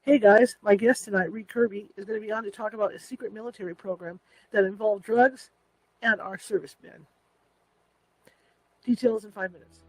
Hey guys, my guest tonight, Reid Kirby, is going to be on to talk about a secret military program that involved drugs and our servicemen. Details in 5 minutes.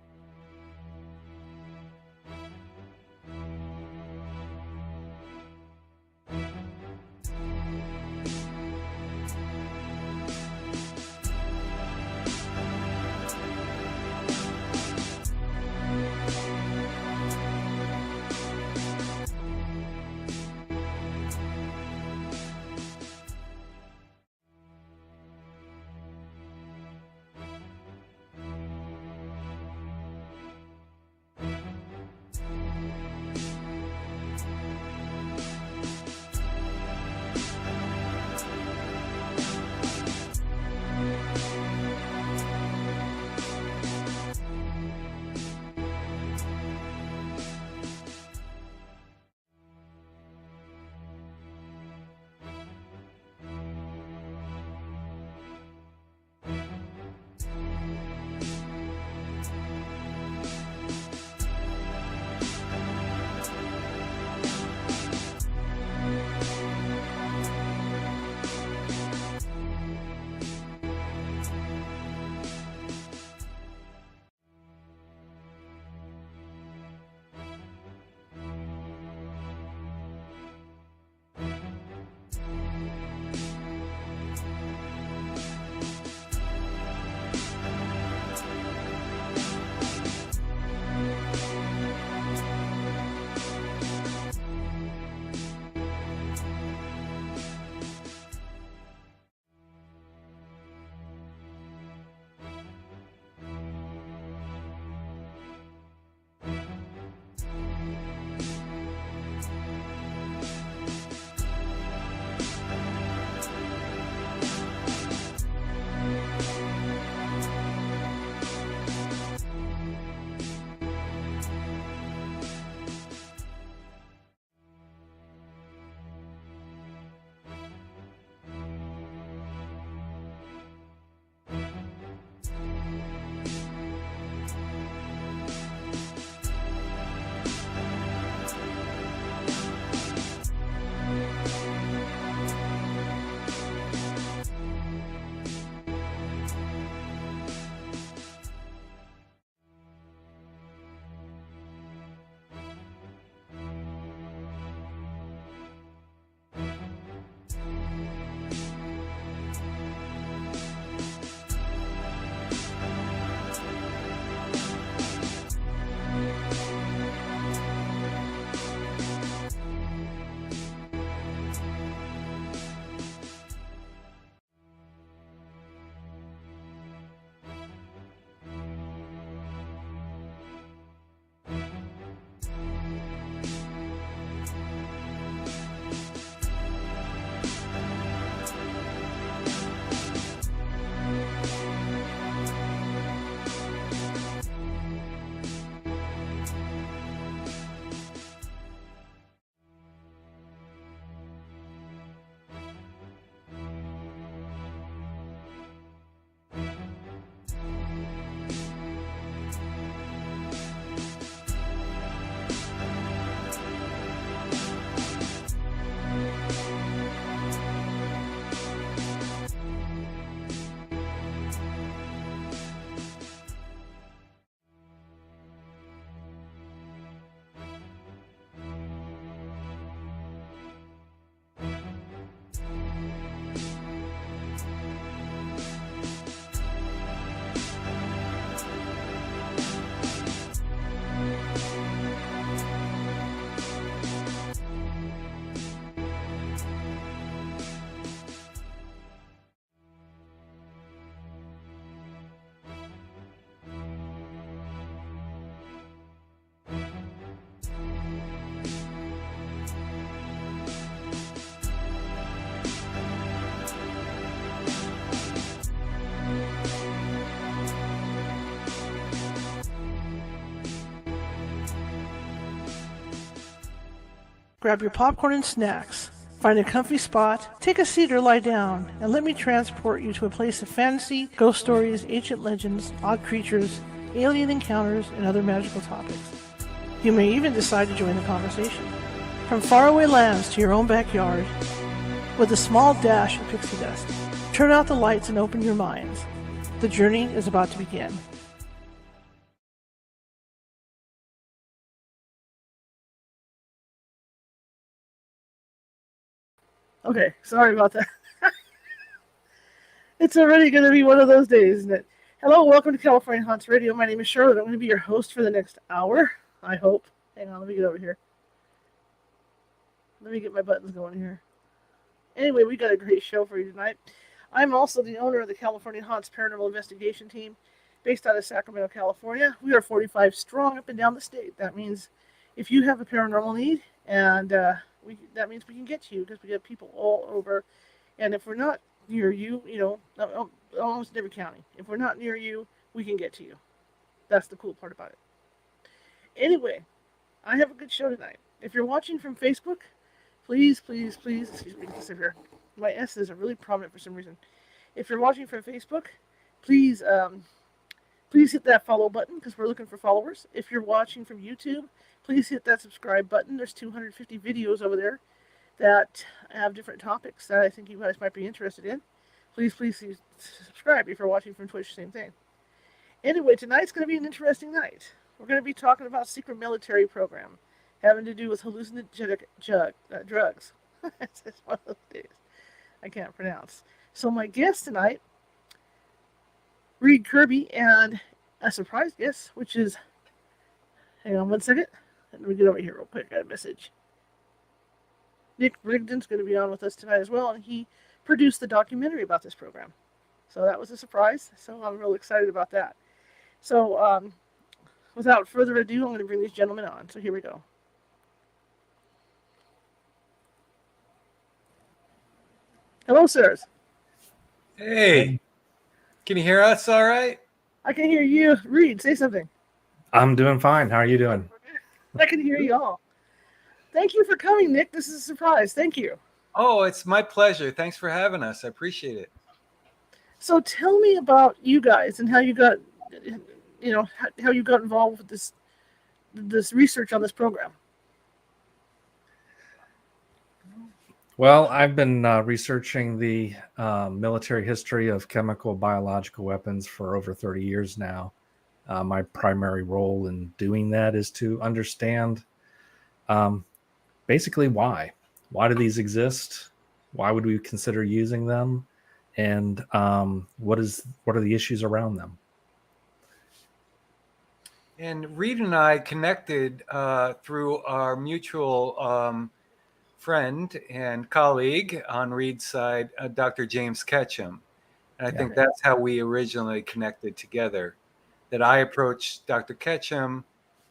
Grab your popcorn and snacks. Find a comfy spot, take a seat or lie down, and let me transport you to a place of fantasy, ghost stories, ancient legends, odd creatures, alien encounters, and other magical topics. You may even decide to join the conversation. From faraway lands to your own backyard, with a small dash of pixie dust. Turn out the lights and open your minds. The journey is about to begin. Okay, sorry about that. It's already going to be one of those days, isn't it? Hello, welcome to California Haunts Radio. My name is Charlotte. I'm going to be your host for the next hour, I hope. Hang on, let me get over here. Let me get my buttons going here. Anyway, we got a great show for you tonight. I'm also the owner of the California Haunts Paranormal Investigation Team, based out of Sacramento, California. We are 45 strong up and down the state. That means if you have a paranormal need, and that means we can get to you, because we have people all over. And if we're not near you, almost in every county. If we're not near you, we can get to you. That's the cool part about it. Anyway, I have a good show tonight. If you're watching from Facebook, please, excuse me, sit here. My S's are really prominent for some reason. If you're watching from Facebook, please hit that follow button, because we're looking for followers. If you're watching from YouTube, please hit that subscribe button. There's 250 videos over there that have different topics that I think you guys might be interested in. Please subscribe. If you're watching from Twitch, same thing. Anyway, tonight's going to be an interesting night. We're going to be talking about secret military program having to do with hallucinogenic drugs. It's just one of those days I can't pronounce. So my guest tonight, Reid Kirby, and a surprise guest, which is, hang on one second. Let me get over here real quick. I got a message. Nick Brigden's going to be on with us tonight as well, and he produced the documentary about this program. So that was a surprise. So I'm real excited about that. So without further ado, I'm going to bring these gentlemen on. So here we go. Hello, sirs. Hey, can you hear us all right? I can hear you. Reid, say something. I'm doing fine. How are you doing? I can hear you all. Thank you for coming, Nick. This is a surprise. Thank you. Oh, it's my pleasure. Thanks for having us. I appreciate it. So tell me about you guys and how you got, how you got involved with this research on this program. Well, I've been researching the military history of chemical biological weapons for over 30 years now. My primary role in doing that is to understand basically why. Why do these exist? Why would we consider using them? And what are the issues around them? And Reid and I connected through our mutual friend and colleague on Reid's side, Dr. James Ketchum. And I think that's how we originally connected together. That I approached Dr. Ketchum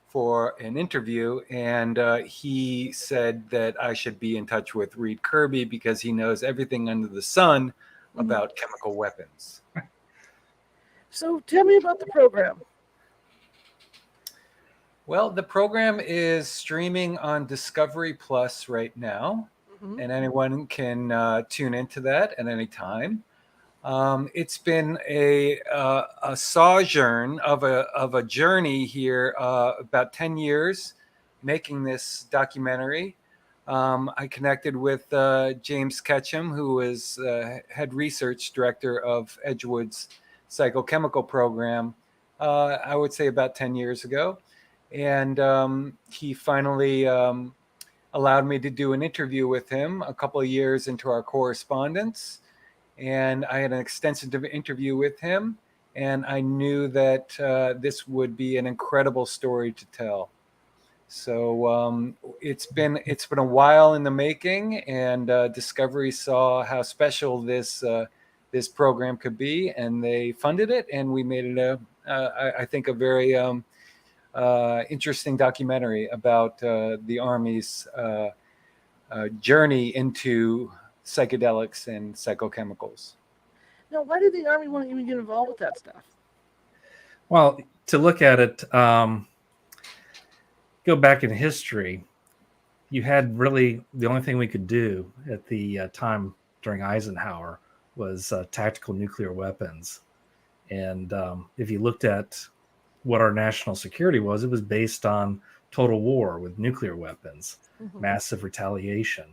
for an interview, and he said that I should be in touch with Reid Kirby because he knows everything under the sun about chemical weapons. So tell me about the program. Well, the program is streaming on Discovery Plus right now, and anyone can tune into that at any time. It's been a sojourn of a journey here, about 10 years, making this documentary. I connected with James Ketchum, who is head research director of Edgewood's psychochemical program, I would say about 10 years ago. And he finally allowed me to do an interview with him a couple of years into our correspondence. And I had an extensive interview with him, and I knew that this would be an incredible story to tell. So it's been a while in the making, and Discovery saw how special this program could be, and they funded it, and we made it I think a very interesting documentary about the Army's journey into psychedelics and psychochemicals. Now, why did the Army want to even get involved with that stuff? Well, to look at it, go back in history, you had really the only thing we could do at the time during Eisenhower was tactical nuclear weapons. And if you looked at what our national security was, it was based on total war with nuclear weapons, Mm-hmm. massive retaliation.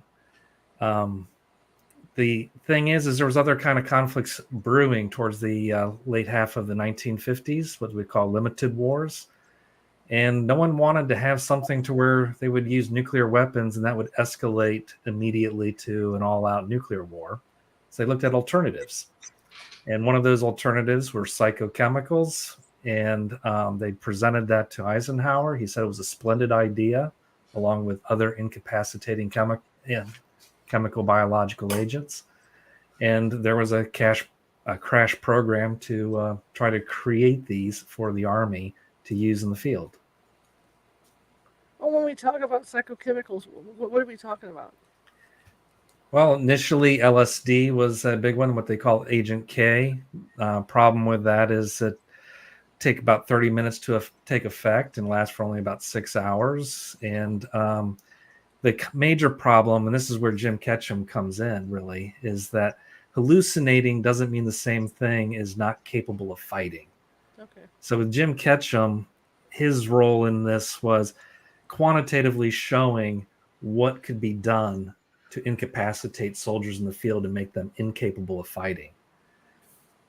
The thing is there was other kind of conflicts brewing towards the late half of the 1950s, what we call limited wars. And no one wanted to have something to where they would use nuclear weapons and that would escalate immediately to an all-out nuclear war. So they looked at alternatives. And one of those alternatives were psychochemicals. And they presented that to Eisenhower. He said it was a splendid idea, along with other incapacitating chemical biological agents. And there was a crash program to try to create these for the Army to use in the field. Well, when we talk about psychochemicals, what are we talking about? Well, initially LSD was a big one, what they call Agent K. Problem with that is it take about 30 minutes to take effect and last for only about 6 hours. And the major problem, and this is where Jim Ketchum comes in really, is that hallucinating doesn't mean the same thing as not capable of fighting. Okay. So with Jim Ketchum, his role in this was quantitatively showing what could be done to incapacitate soldiers in the field and make them incapable of fighting.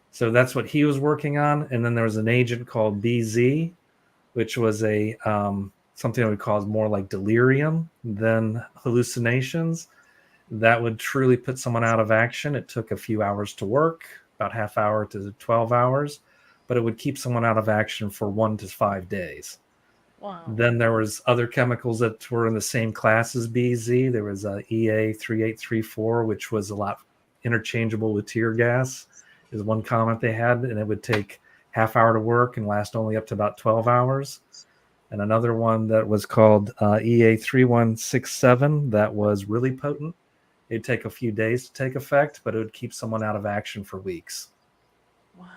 So that's what he was working on. And then there was an agent called BZ, which was a something that would cause more like delirium than hallucinations. That would truly put someone out of action. It took a few hours to work, about half hour to 12 hours, but it would keep someone out of action for 1 to 5 days. Wow. Then there was other chemicals that were in the same class as BZ. There was EA 3834, which was a lot interchangeable with tear gas, is one comment they had, and it would take half hour to work and last only up to about 12 hours. And another one that was called EA 3167 that was really potent. It'd take a few days to take effect, but it would keep someone out of action for weeks. Wow.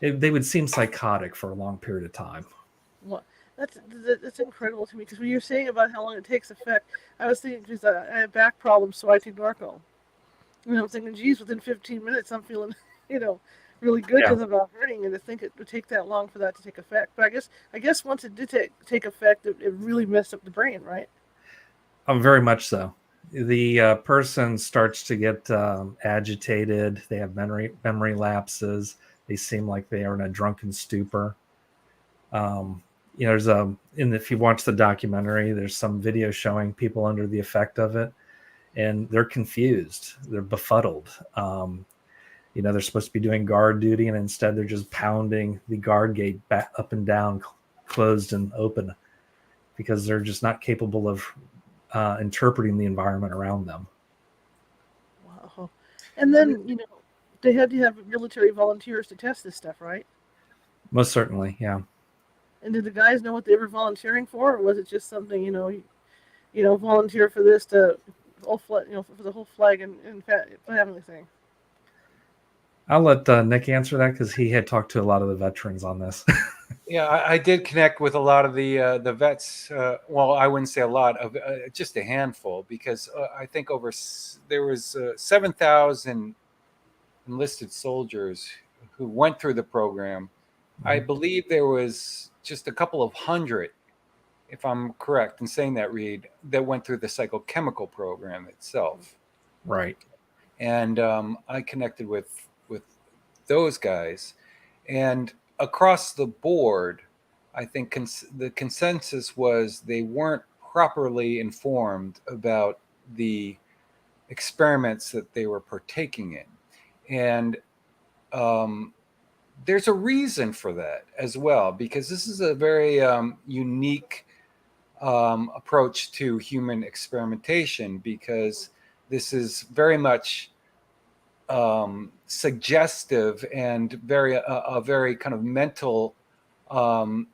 They would seem psychotic for a long period of time. What? That's incredible to me, because when you're saying about how long it takes effect, I was thinking, because I have back problems, so I take Norco. And I'm thinking, geez, within 15 minutes, I'm feeling, really good because I'm not hurting, and to think it would take that long for that to take effect. But I guess once it did take effect, it really messed up the brain, right? Very much so. The person starts to get agitated. They have memory lapses. They seem like they are in a drunken stupor. There's if you watch the documentary, there's some video showing people under the effect of it, and they're confused. They're befuddled. They're supposed to be doing guard duty, and instead they're just pounding the guard gate back up and down, closed and open, because they're just not capable of interpreting the environment around them. Wow. And then, they had to have military volunteers to test this stuff, right? Most certainly, yeah. And did the guys know what they were volunteering for, or was it just something, volunteer for this to, for the whole flag and family thing? I'll let Nick answer that, because he had talked to a lot of the veterans on this. Yeah, I did connect with a lot of the vets. Well, I wouldn't say a lot, of just a handful, because I think there was 7,000 enlisted soldiers who went through the program. Mm-hmm. I believe there was just a couple of hundred, if I'm correct in saying that, Reid, that went through the psychochemical program itself. Right. And I connected with those guys, and across the board, I think the consensus was they weren't properly informed about the experiments that they were partaking in. And there's a reason for that as well, because this is a very unique approach to human experimentation, because this is very much suggestive and a very kind of mental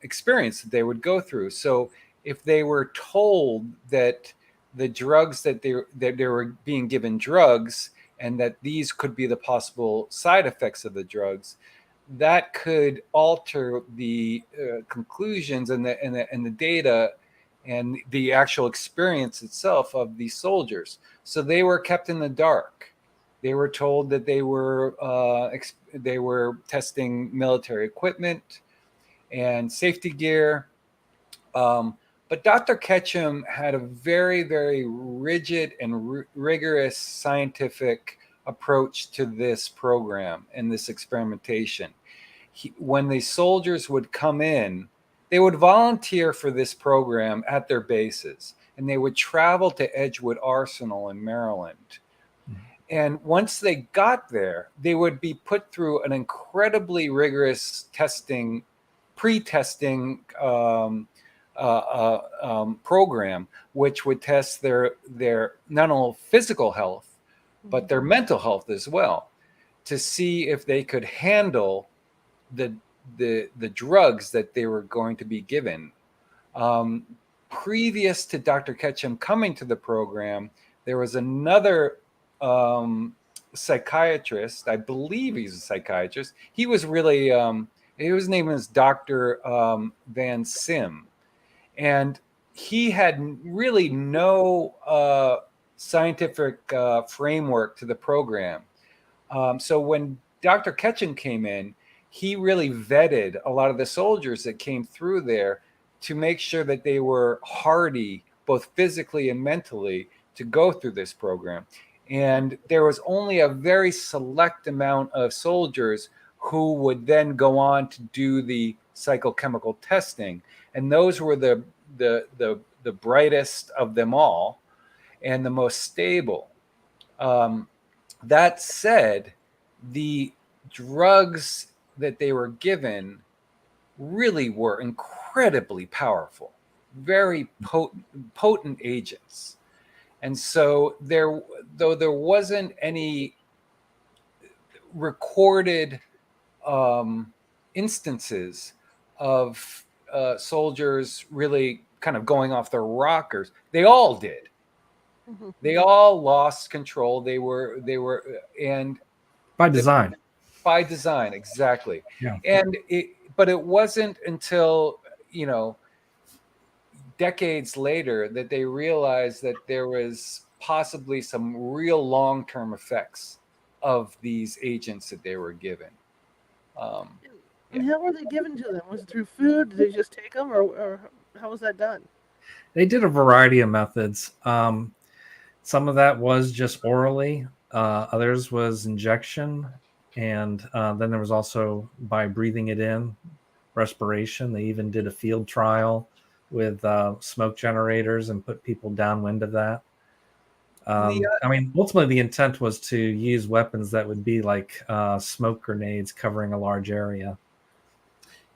experience that they would go through. So if they were told that the drugs that they were being given drugs, and that these could be the possible side effects of the drugs, that could alter the conclusions and the data and the actual experience itself of these soldiers. So they were kept in the dark. They were told that they were testing military equipment and safety gear, But Dr. Ketchum had a very, very rigid and rigorous scientific approach to this program and this experimentation. When the soldiers would come in, they would volunteer for this program at their bases, and they would travel to Edgewood Arsenal in Maryland. And once they got there, they would be put through an incredibly rigorous testing, pre-testing program, which would test their not only physical health, but their mental health as well, to see if they could handle the drugs that they were going to be given. Previous to Dr. Ketchum coming to the program, there was another psychiatrist. I believe he's a psychiatrist. He was really his name was Dr. Van Sim, and he had really no scientific framework to the program. So when Dr. Ketchum came in, he really vetted a lot of the soldiers that came through there to make sure that they were hardy, both physically and mentally, to go through this program. And there was only a very select amount of soldiers who would then go on to do the psychochemical testing. And those were the brightest of them all and the most stable. That said, the drugs that they were given really were incredibly powerful, very potent agents. And so though there wasn't any recorded instances of soldiers really kind of going off their rockers, they all did. Mm-hmm. They all lost control. They were, and by design. By design, exactly. Yeah. But it wasn't until, decades later that they realized that there was possibly some real long-term effects of these agents that they were given. And how were they given to them? Was it through food? Did they just take them, or how was that done? They did a variety of methods. Some of that was just orally. Others was injection. And then there was also by breathing it in, respiration. They even did a field trial with smoke generators and put people downwind of that. Ultimately the intent was to use weapons that would be like smoke grenades covering a large area.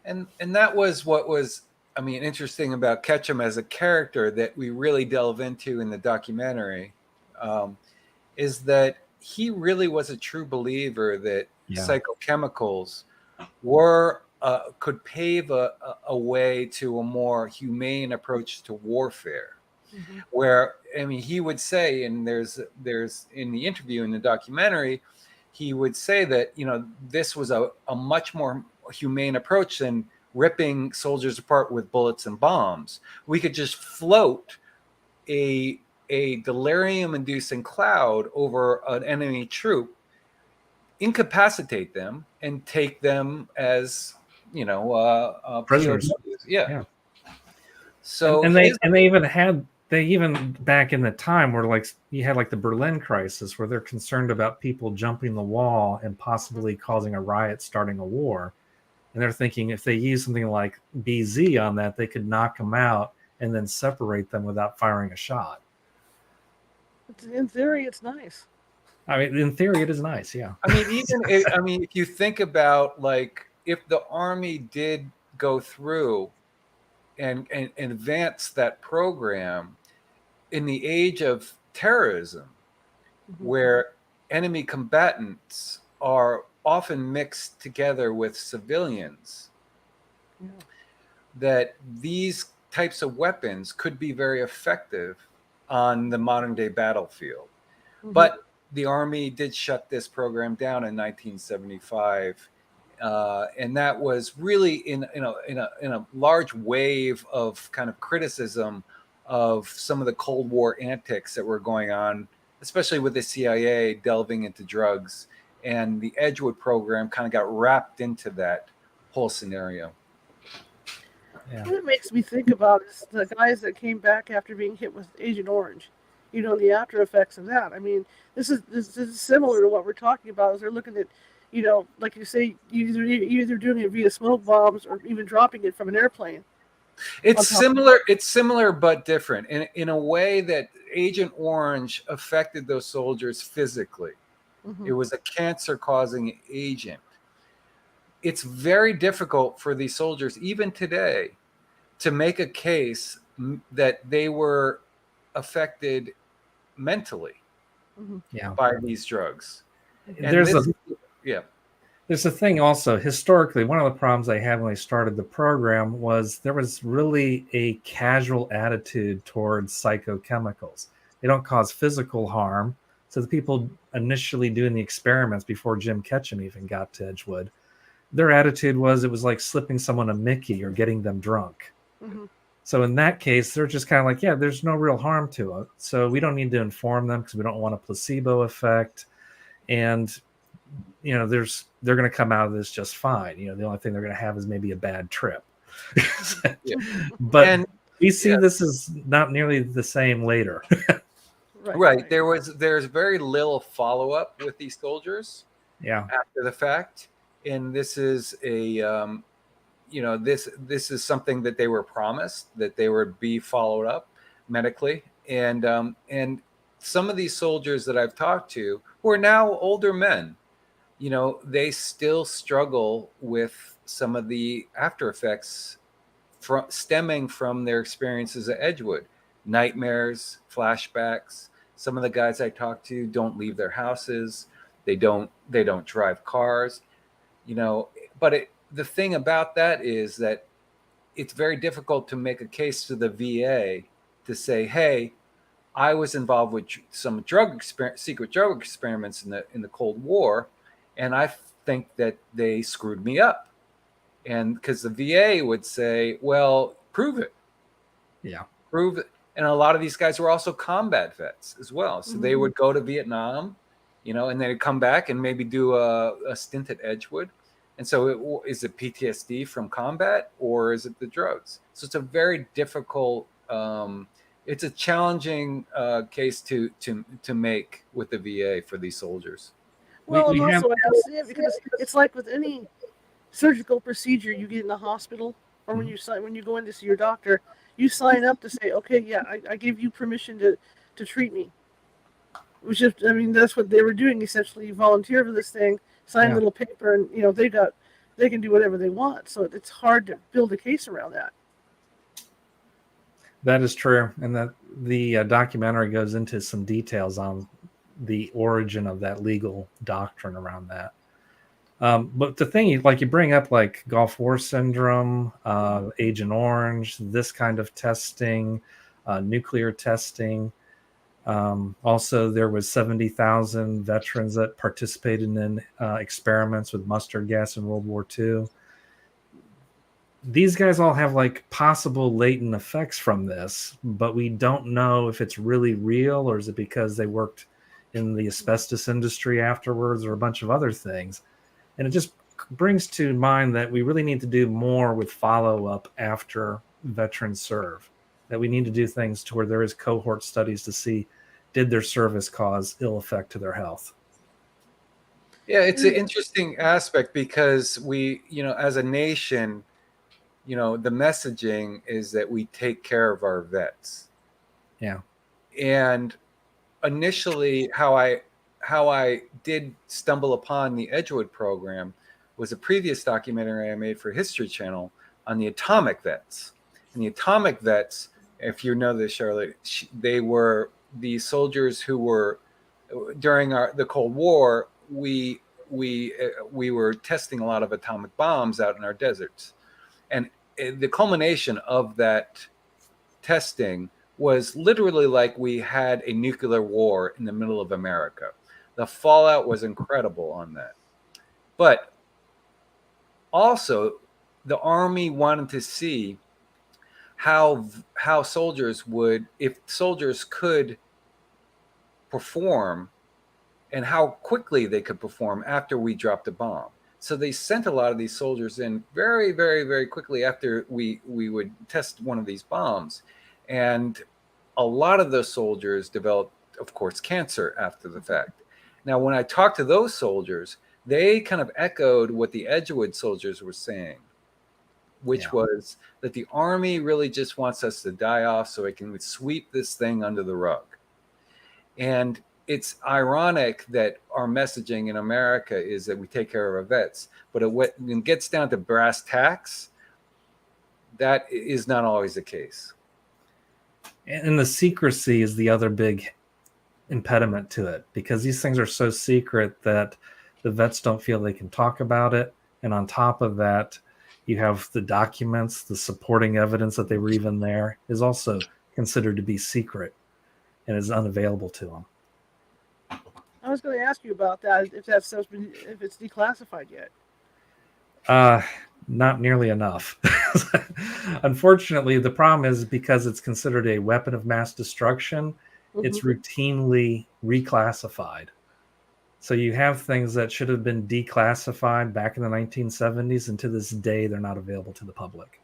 And that was what was, interesting about Ketchum as a character that we really delve into in the documentary, is that he really was a true believer that psychochemicals were could pave a way to a more humane approach to warfare. Mm-hmm. Where he would say, and there's in the interview in the documentary, he would say that this was a much more humane approach than ripping soldiers apart with bullets and bombs. We could just float a delirium-inducing cloud over an enemy troop, incapacitate them, and take them as prisoners. Yeah. So they even back in the time where like you had like the Berlin crisis where they're concerned about people jumping the wall and possibly causing a riot, starting a war. And they're thinking if they use something like BZ on that, they could knock them out and then separate them without firing a shot. In theory, it's nice. In theory, it is nice. Yeah. If you think about like if the Army did go through and advance that program in the age of terrorism, mm-hmm. where enemy combatants are often mixed together with civilians, that these types of weapons could be very effective on the modern day battlefield. Mm-hmm. But the Army did shut this program down in 1975. And that was really in a large wave of kind of criticism of some of the Cold War antics that were going on, especially with the CIA delving into drugs, and the Edgewood program kind of got wrapped into that whole scenario. Yeah. What it makes me think about is the guys that came back after being hit with Agent Orange. The after effects of that. I mean, this is similar to what we're talking about. Is they're looking at, like you say, you're either doing it via smoke bombs or even dropping it from an airplane. It's similar. It's similar but different in a way that Agent Orange affected those soldiers physically. Mm-hmm. It was a cancer-causing agent. It's very difficult for these soldiers, even today, to make a case that they were affected mentally by these drugs. And there's a thing also historically. One of the problems they had when they started the program was there was really a casual attitude towards psychochemicals. They don't cause physical harm. So the people initially doing the experiments before Jim Ketchum even got to Edgewood, their attitude was it was like slipping someone a Mickey or getting them drunk. Mm-hmm. So in that case, they're just kind of like, yeah, there's no real harm to it. So we don't need to inform them because we don't want a placebo effect. And, they're going to come out of this just fine. The only thing they're going to have is maybe a bad trip. But we see this is not nearly the same later. Right. There's very little follow-up with these soldiers. Yeah. After the fact. And this is this is something that they were promised, that they would be followed up medically. And some of these soldiers that I've talked to who are now older men, they still struggle with some of the after effects stemming from their experiences at Edgewood. Nightmares, flashbacks. Some of the guys I talk to don't leave their houses. They don't drive cars. But the thing about that is that it's very difficult to make a case to the VA to say, hey, I was involved with some secret drug experiments in the Cold War, and I think that they screwed me up. And because the VA would say, well, prove it. Yeah. Prove it. And a lot of these guys were also combat vets as well. So they would go to Vietnam, and they'd come back and maybe do a stint at Edgewood. And so is it PTSD from combat or is it the drugs? So it's a very difficult, it's a challenging case to make with the VA for these soldiers. Well, and also I can see it because it's like with any surgical procedure you get in the hospital or when you go in to see your doctor, you sign up to say, okay, yeah, I give you permission to treat me. Which is, that's what they were doing essentially. You volunteer for this thing, sign a little paper, and they can do whatever they want. So it's hard to build a case around that. That is true, and that the documentary goes into some details on the origin of that legal doctrine around that. But the thing, like you bring up, like Gulf War syndrome, Agent Orange, this kind of testing, nuclear testing. Also, there was 70,000 veterans that participated in experiments with mustard gas in World War II. These guys all have like possible latent effects from this, but we don't know if it's really real or is it because they worked in the asbestos industry afterwards or a bunch of other things. And it just brings to mind that we really need to do more with follow-up after veterans serve, that we need to do things to where there is cohort studies to see, did their service cause ill effect to their health? Yeah, it's an interesting aspect because we, as a nation, the messaging is that we take care of our vets. Yeah. And initially how I did stumble upon the Edgewood program was a previous documentary I made for History Channel on the atomic vets. And the atomic vets, if you know this, Charlotte, they were the soldiers who were during the Cold War. We were testing a lot of atomic bombs out in our deserts, and the culmination of that testing was literally like we had a nuclear war in the middle of America. The fallout was incredible on that. But also, the Army wanted to see how soldiers would, if soldiers could perform and how quickly they could perform after we dropped a bomb. So they sent a lot of these soldiers in very, very, very quickly after we would test one of these bombs. And a lot of those soldiers developed, of course, cancer after the fact. Now, when I talked to those soldiers, they kind of echoed what the Edgewood soldiers were saying, which was that the Army really just wants us to die off so it can sweep this thing under the rug. And it's ironic that our messaging in America is that we take care of our vets, but when it gets down to brass tacks, that is not always the case. And the secrecy is the other big impediment to it, because these things are so secret that the vets don't feel they can talk about it. And on top of that, you have the documents, the supporting evidence that they were even there is also considered to be secret and is unavailable to them. I was going to ask you about that, if that stuff's been, if it's declassified yet. Not nearly enough. Unfortunately, the problem is because it's considered a weapon of mass destruction, it's routinely reclassified. So you have things that should have been declassified back in the 1970s, and to this day, they're not available to the public.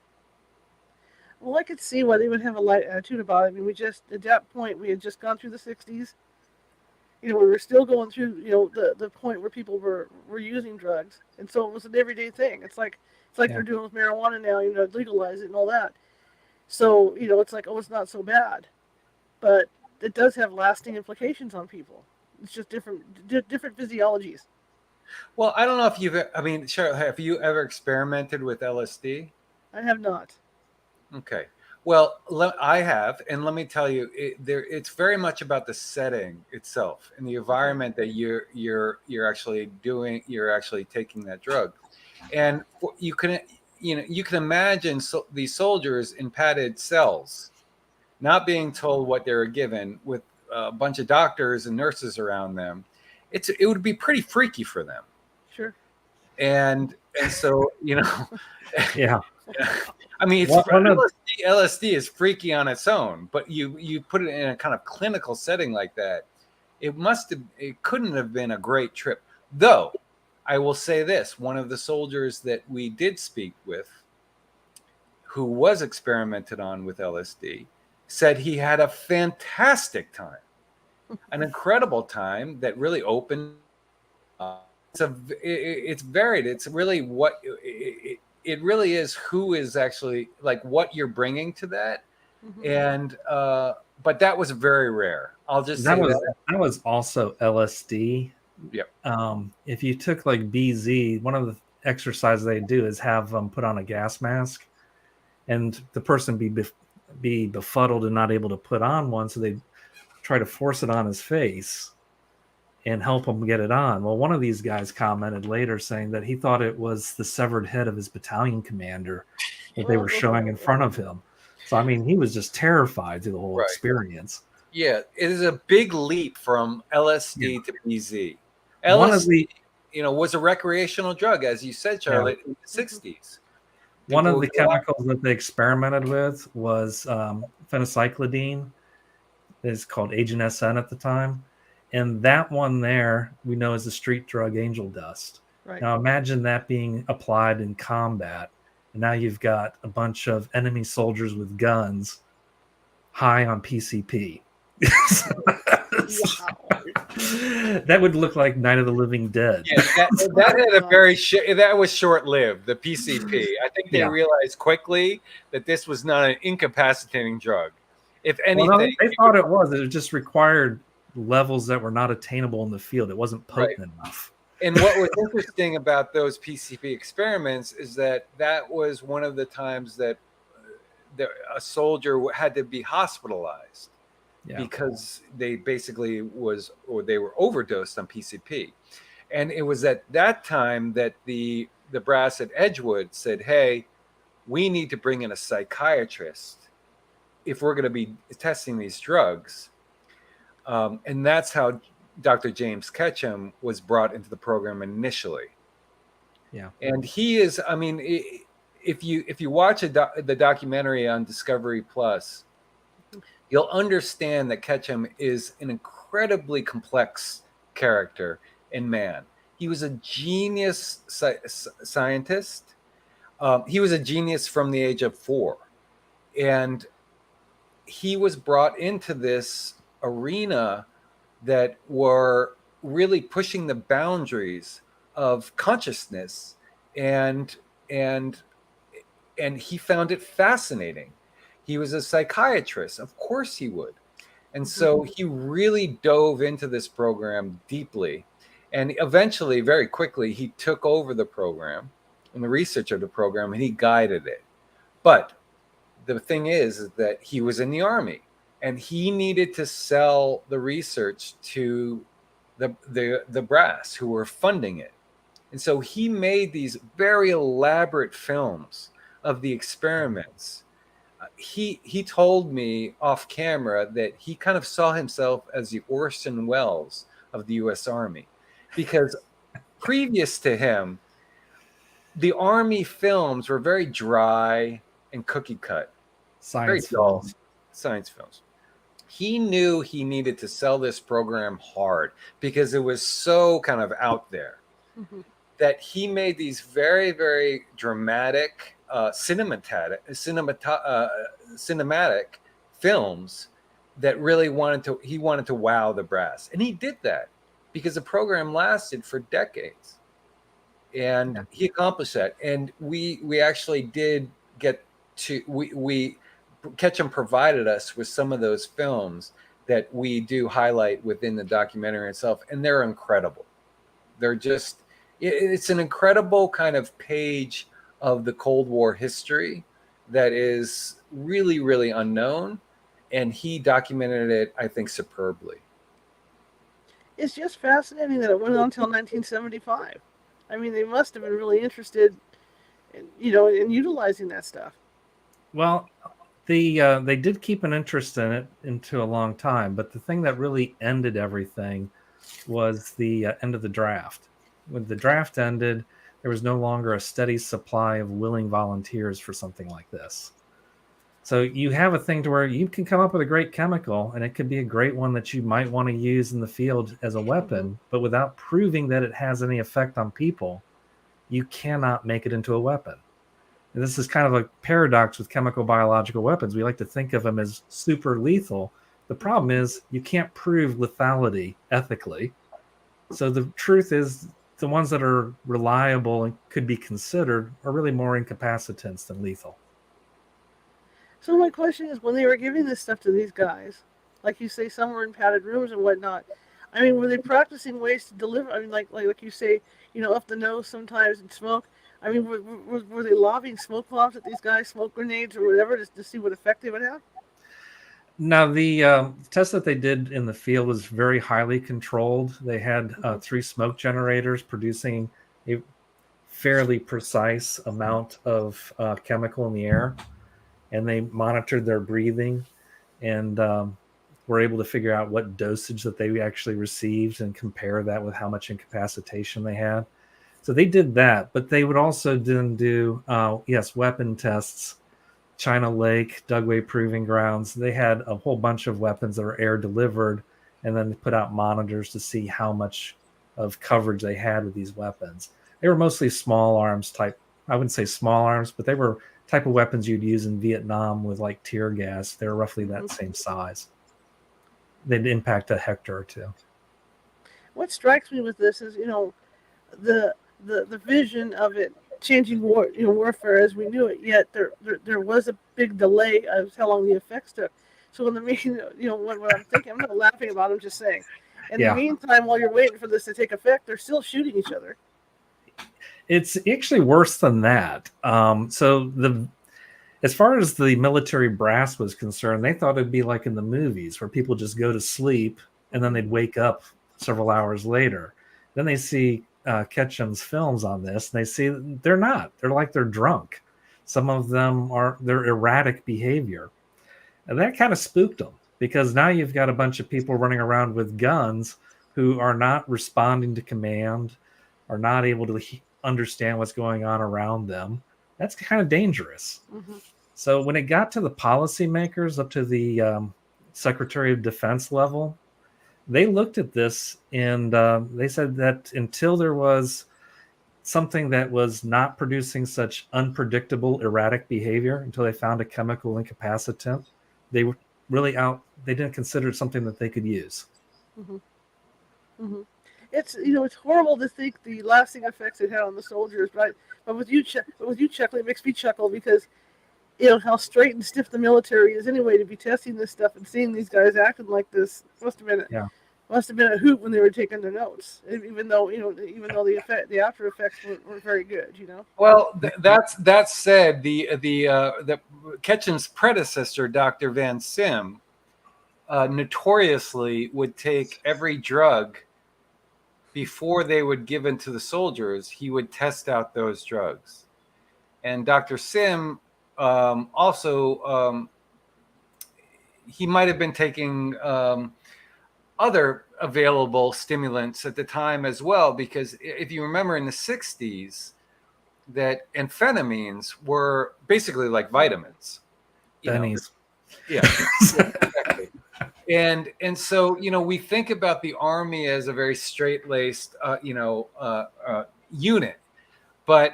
Well, I could see why they would have a light attitude about it. I mean, we just, at that point, we had just gone through the 60s. You know, we were still going through, you know, the point where people were using drugs. And so it was an everyday thing. It's like they're doing with marijuana now, you know, legalize it and all that. So, you know, it's like, oh, it's not so bad. But it does have lasting implications on people. It's just different physiologies. Well, I don't know if Cheryl, have you ever experimented with LSD? I have not. Okay. Well, I have, and let me tell you, it's very much about the setting itself and the environment that you're actually taking that drug, and you can imagine these soldiers in padded cells, not being told what they were given, with a bunch of doctors and nurses around them. It would be pretty freaky for them. Sure. And so, you know, yeah. I mean, LSD is freaky on its own, but you put it in a kind of clinical setting like that, it couldn't have been a great trip. Though, I will say this, one of the soldiers that we did speak with, who was experimented on with LSD, said he had a fantastic time, an incredible time that really opened. It's varied. It's really what it really is. Who is actually, like, what you're bringing to that, and but that was very rare. I'll just say that was also LSD. Yep. If you took like BZ, one of the exercises they do is have them put on a gas mask, and the person be befuddled and not able to put on one, so they try to force it on his face and help him get it on. Well, one of these guys commented later saying that he thought it was the severed head of his battalion commander that they were showing in front of him. So, I mean, he was just terrified through the whole experience. Yeah, it is a big leap from LSD to BZ. LSD, was a recreational drug, as you said, Charlotte, in the 60s. One of the chemicals that they experimented with was phencyclidine. It's called Agent SN at the time. And that one there, we know, is the street drug angel dust. Right. Now imagine that being applied in combat. And now you've got a bunch of enemy soldiers with guns high on PCP. That would look like Night of the Living Dead. Yeah, that had a very that was short-lived, the PCP. I think they realized quickly that this was not an incapacitating drug. If anything, they thought it was. It just required levels that were not attainable in the field. It wasn't potent enough. And what was interesting about those PCP experiments is that was one of the times that a soldier had to be hospitalized because they basically they were overdosed on PCP. And it was at that time that the brass at Edgewood said, hey, we need to bring in a psychiatrist if we're going to be testing these drugs. And that's how Dr. James Ketchum was brought into the program initially. Yeah. And he is, I mean, if you watch the documentary on Discovery Plus, you'll understand that Ketchum is an incredibly complex character and man. He was a genius scientist. He was a genius from the age of 4. And he was brought into this arena that were really pushing the boundaries of consciousness, and and he found it fascinating. He was a psychiatrist, of course he would. And so he really dove into this program deeply. And eventually, very quickly, he took over the program and the research of the program, and he guided it. But the thing is that he was in the Army, and he needed to sell the research to the brass who were funding it. And so he made these very elaborate films of the experiments. He told me off camera that he kind of saw himself as the Orson Welles of the U.S. Army, because previous to him, the Army films were very dry and cookie cut, very dull science films. He knew he needed to sell this program hard because it was so kind of out there, that he made these very, very dramatic cinematic films that really wanted to wow the brass. And he did that because the program lasted for decades. And he accomplished that. And we actually did get to, Ketchum provided us with some of those films that we do highlight within the documentary itself. And they're incredible. They're just, it's an incredible kind of page of the Cold War history that is really, really unknown. And he documented it, I think, superbly. It's just fascinating that it went on until 1975. I mean, they must have been really interested in, in utilizing that stuff. Well, they did keep an interest in it into a long time, but the thing that really ended everything was the end of the draft. When the draft ended, there was no longer a steady supply of willing volunteers for something like this. So you have a thing to where you can come up with a great chemical, and it could be a great one that you might want to use in the field as a weapon, but without proving that it has any effect on people, you cannot make it into a weapon. And this is kind of a paradox with chemical biological weapons. We like to think of them as super lethal. The problem is you can't prove lethality ethically. So the truth is the ones that are reliable and could be considered are really more incapacitants than lethal. So my question is, when they were giving this stuff to these guys, like you say, some were in padded rooms and whatnot. I mean, were they practicing ways to deliver? I mean, like you say, up the nose sometimes and smoke. I mean, were they lobbing smoke bombs at these guys, smoke grenades or whatever, to see what effect they would have? Now, the test that they did in the field was very highly controlled. They had 3 smoke generators producing a fairly precise amount of chemical in the air, and they monitored their breathing and were able to figure out what dosage that they actually received and compare that with how much incapacitation they had. So they did that, but they would also then do, weapon tests, China Lake, Dugway Proving Grounds. They had a whole bunch of weapons that were air delivered, and then they put out monitors to see how much of coverage they had with these weapons. They were mostly small arms type. I wouldn't say small arms, but they were type of weapons you'd use in Vietnam with like tear gas. They were roughly that same size. They'd impact a hectare or 2. What strikes me with this is, the vision of it changing warfare as we knew it. Yet there was a big delay of how long the effects took. So in the meantime, what I'm thinking, I'm not laughing about it, I'm just saying. In the meantime, while you're waiting for this to take effect, they're still shooting each other. It's actually worse than that. As far as the military brass was concerned, they thought it'd be like in the movies where people just go to sleep and then they'd wake up several hours later. Then they see Ketchum's films on this, and they see they're not. They're like they're drunk. Some of them they're erratic behavior. And that kind of spooked them, because now you've got a bunch of people running around with guns who are not responding to command, are not able to understand what's going on around them. That's kind of dangerous. So when it got to the policymakers, up to the Secretary of Defense level, they looked at this and they said that until there was something that was not producing such unpredictable, erratic behavior, until they found a chemical incapacitant, they were really they didn't consider it something that they could use. Mm-hmm. Mm-hmm. It's horrible to think the lasting effects it had on the soldiers, but with you chuckling, it makes me chuckle because how straight and stiff the military is anyway to be testing this stuff and seeing these guys acting like this must have been a hoot when they were taking their notes, even though the after effects weren't very good. Well, that said, the Ketchum's predecessor, Dr. Van Sim, notoriously would take every drug before they would give it to the soldiers. He would test out those drugs, and Dr. Sim also he might have been taking other available stimulants at the time as well, because if you remember in the 60s, that amphetamines were basically like vitamins. Bennies. Yeah. Exactly. And so, we think about the Army as a very straight-laced, unit, but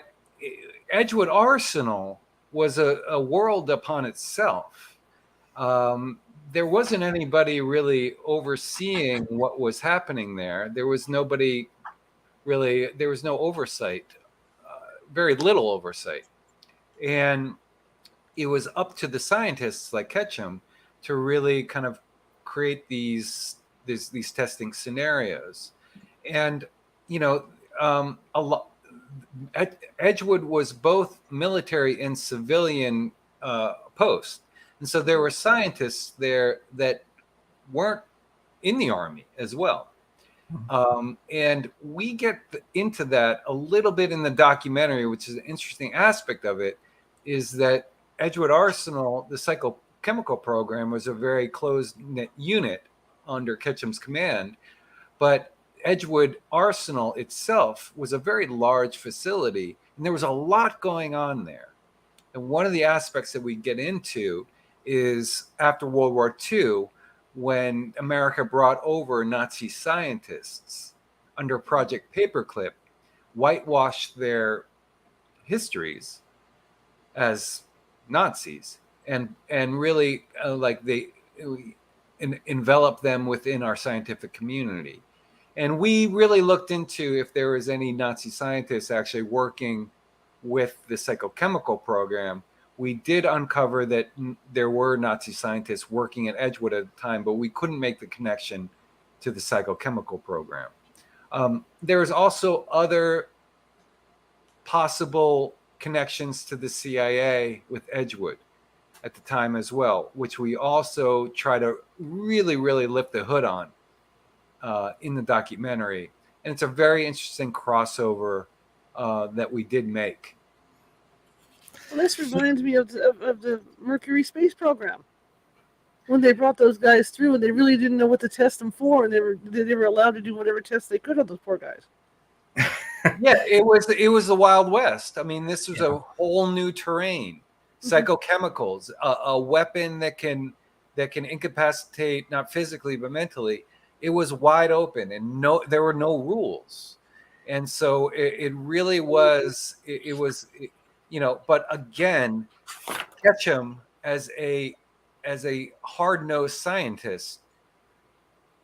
Edgewood Arsenal was a world upon itself. There wasn't anybody really overseeing what was happening there. There was no oversight, very little oversight. And it was up to the scientists like Ketchum to really kind of create these testing scenarios. And, Edgewood was both military and civilian post. And so there were scientists there that weren't in the Army as well. And we get into that a little bit in the documentary, which is an interesting aspect of it, is that Edgewood Arsenal, the psychochemical program, was a very closed-knit unit under Ketchum's command. But Edgewood Arsenal itself was a very large facility, and there was a lot going on there. And one of the aspects that we get into is after World War II, when America brought over Nazi scientists under Project Paperclip, whitewashed their histories as Nazis, and really enveloped them within our scientific community. And we really looked into if there was any Nazi scientists actually working with the psychochemical program. We did uncover that there were Nazi scientists working at Edgewood at the time, but we couldn't make the connection to the psychochemical program. There was also other possible connections to the CIA with Edgewood at the time as well, which we also try to really, really lift the hood on in the documentary. And it's a very interesting crossover that we did make. Well, this reminds me of the Mercury space program, when they brought those guys through and they really didn't know what to test them for, and they were allowed to do whatever tests they could on those poor guys. Yeah, it was the Wild West. I mean, this was a whole new terrain. Psychochemicals, a weapon that can incapacitate not physically but mentally. It was wide open, and there were no rules, and so it really was. It was. But again, Ketchum as a hard-nosed scientist,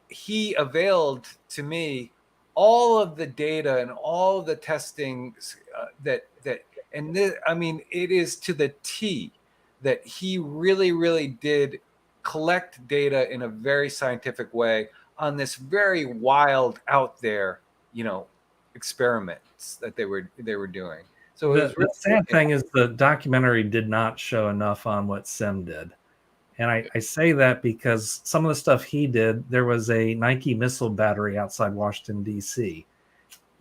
he availed to me all of the data and all of the testing it is to the T that he really, really did collect data in a very scientific way on this very wild, out there, experiments that they were doing. So the sad thing is the documentary did not show enough on what Sim did. And I say that because some of the stuff he did, there was a Nike missile battery outside Washington, D.C.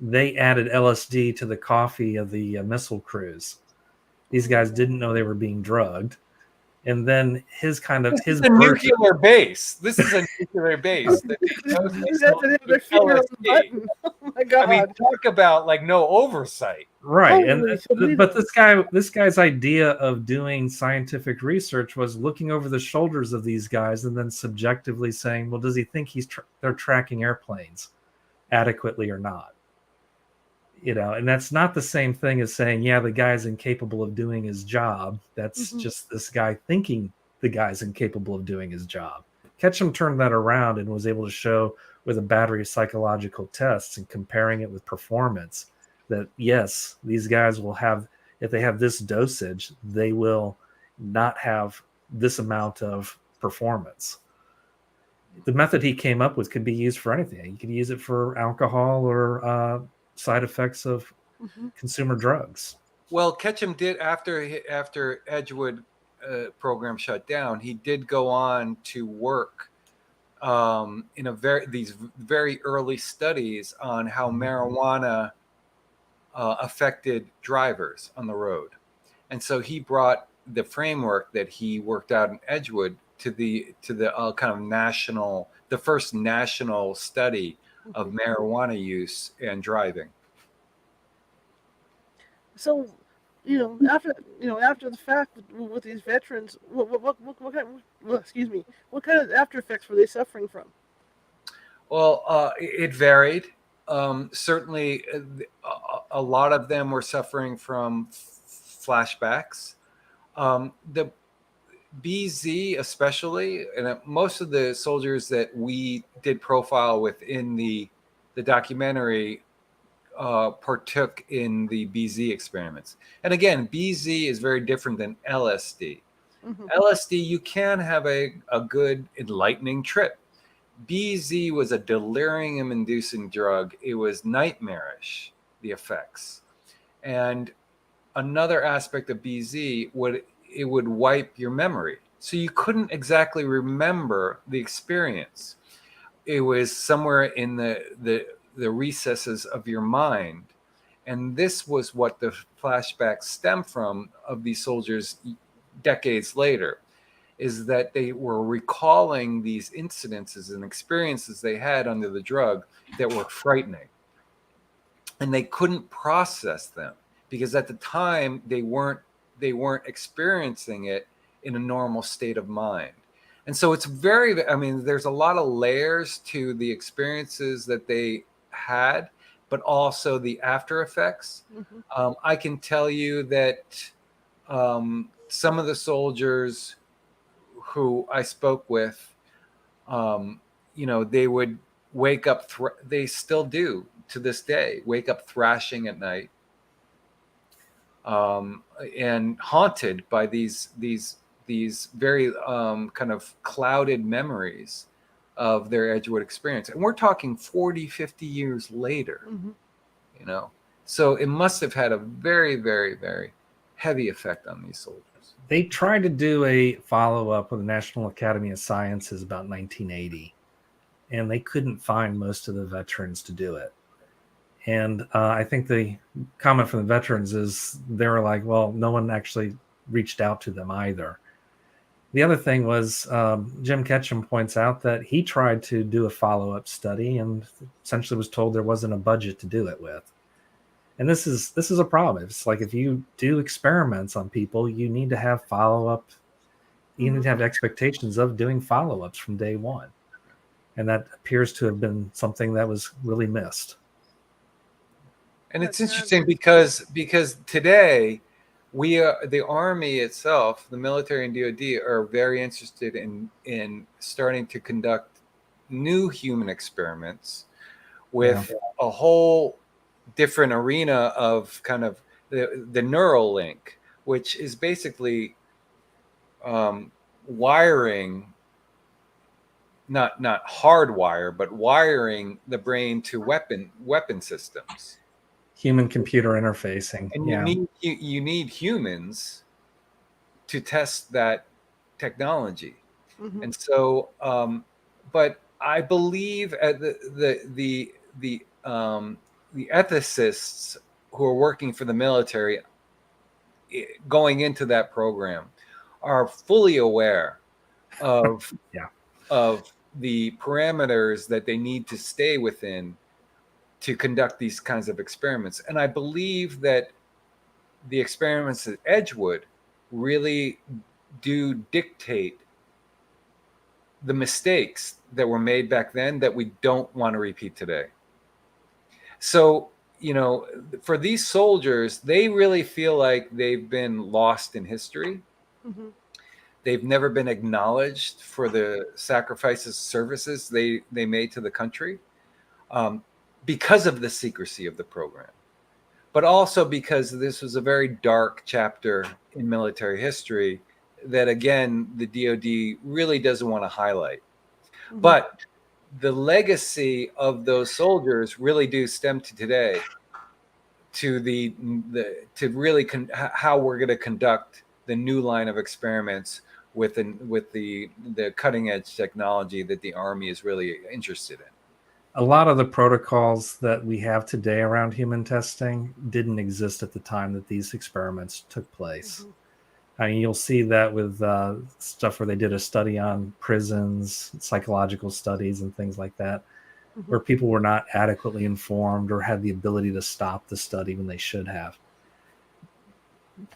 They added LSD to the coffee of the missile crews. These guys didn't know they were being drugged. And then his nuclear base. This is a nuclear base. Their finger on the button. my God. I mean, talk about like no oversight. Right. Holy But Toledo. this guy's idea of doing scientific research was looking over the shoulders of these guys and then subjectively saying, well, does he think they're tracking airplanes adequately or not? And that's not the same thing as saying, yeah, the guy's incapable of doing his job. That's just this guy thinking the guy's incapable of doing his job. Ketchum turned that around and was able to show with a battery of psychological tests and comparing it with performance that, yes, these guys will have, if they have this dosage, they will not have this amount of performance. The method he came up with could be used for anything. You could use it for alcohol or side effects of consumer drugs. Well, Ketchum did after Edgewood program shut down. He did go on to work in these very early studies on how marijuana affected drivers on the road, and so he brought the framework that he worked out in Edgewood to the kind of the first national study of marijuana use and driving. So, after the fact with these veterans, what kind? Excuse me. What kind of after effects were they suffering from? Well, it varied. Certainly, a lot of them were suffering from flashbacks. The BZ, especially, and most of the soldiers that we did profile within the documentary partook in the BZ experiments. And again, BZ is very different than LSD. LSD, you can have a good enlightening trip. BZ was a delirium-inducing drug. It was nightmarish, the effects. And another aspect of BZ would wipe your memory. So you couldn't exactly remember the experience. It was somewhere in the recesses of your mind. And this was what the flashbacks stem from of these soldiers decades later, is that they were recalling these incidences and experiences they had under the drug that were frightening. And they couldn't process them because at the time they weren't experiencing it in a normal state of mind. And so it's there's a lot of layers to the experiences that they had, but also the after effects. I can tell you that some of the soldiers who I spoke with, they would wake up, they still do to this day, wake up thrashing at night, and haunted by these very kind of clouded memories of their Edgewood experience. And we're talking 40, 50 years later, So it must have had a very, very, very heavy effect on these soldiers. They tried to do a follow-up with the National Academy of Sciences about 1980, and they couldn't find most of the veterans to do it. And I think the comment from the veterans is they were like, well, no one actually reached out to them either. The other thing was Jim Ketchum points out that he tried to do a follow-up study and essentially was told there wasn't a budget to do it with. And this is a problem. It's like if you do experiments on people, you need to have follow-up. You need to have expectations of doing follow-ups from day one. And that appears to have been something that was really missed. And it's interesting because today the Army itself, the military and DoD, are very interested in starting to conduct new human experiments with a whole different arena of kind of the neural link, which is basically wiring, not hardwire, but wiring the brain to weapon systems. Human computer interfacing. And you need humans to test that technology. And so but I believe the ethicists who are working for the military going into that program are fully aware of of the parameters that they need to stay within to conduct these kinds of experiments. And I believe that the experiments at Edgewood really do dictate the mistakes that were made back then that we don't want to repeat today. So, for these soldiers, they really feel like they've been lost in history. Mm-hmm. They've never been acknowledged for the sacrifices, services they made to the country, because of the secrecy of the program, but also because this was a very dark chapter in military history that, again, the DoD really doesn't want to highlight. Mm-hmm. But the legacy of those soldiers really do stem to today, to how we're going to conduct the new line of experiments with the cutting edge technology that the Army is really interested in. A lot of the protocols that we have today around human testing didn't exist at the time that these experiments took place. Mm-hmm. I mean, you'll see that with stuff where they did a study on prisons, psychological studies, and things like that, Mm-hmm. where people were not adequately informed or had the ability to stop the study when they should have.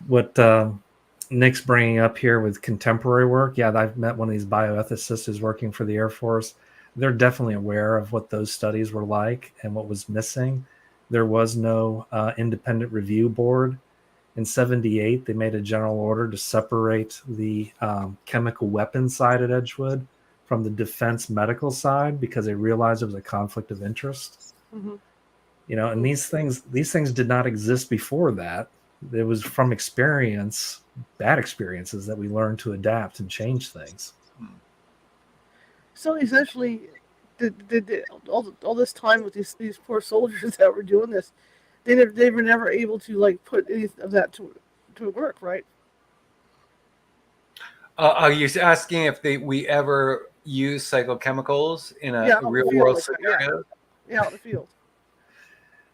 What Nick's bringing up here with contemporary work, yeah, I've met one of these bioethicists who's working for the Air Force. They're definitely aware of what those studies were like and what was missing. There was no independent review board. In 1978, they made a general order to separate the chemical weapons side at Edgewood from the defense medical side because they realized it was a conflict of interest. Mm-hmm. And these things did not exist before that. It was from experience, bad experiences, that we learned to adapt and change things. So essentially, did all this time with these poor soldiers that were doing this, they were never able to like put any of that to work, right? Are you asking if we ever use psychochemicals in a real world scenario? Yeah, out in the field.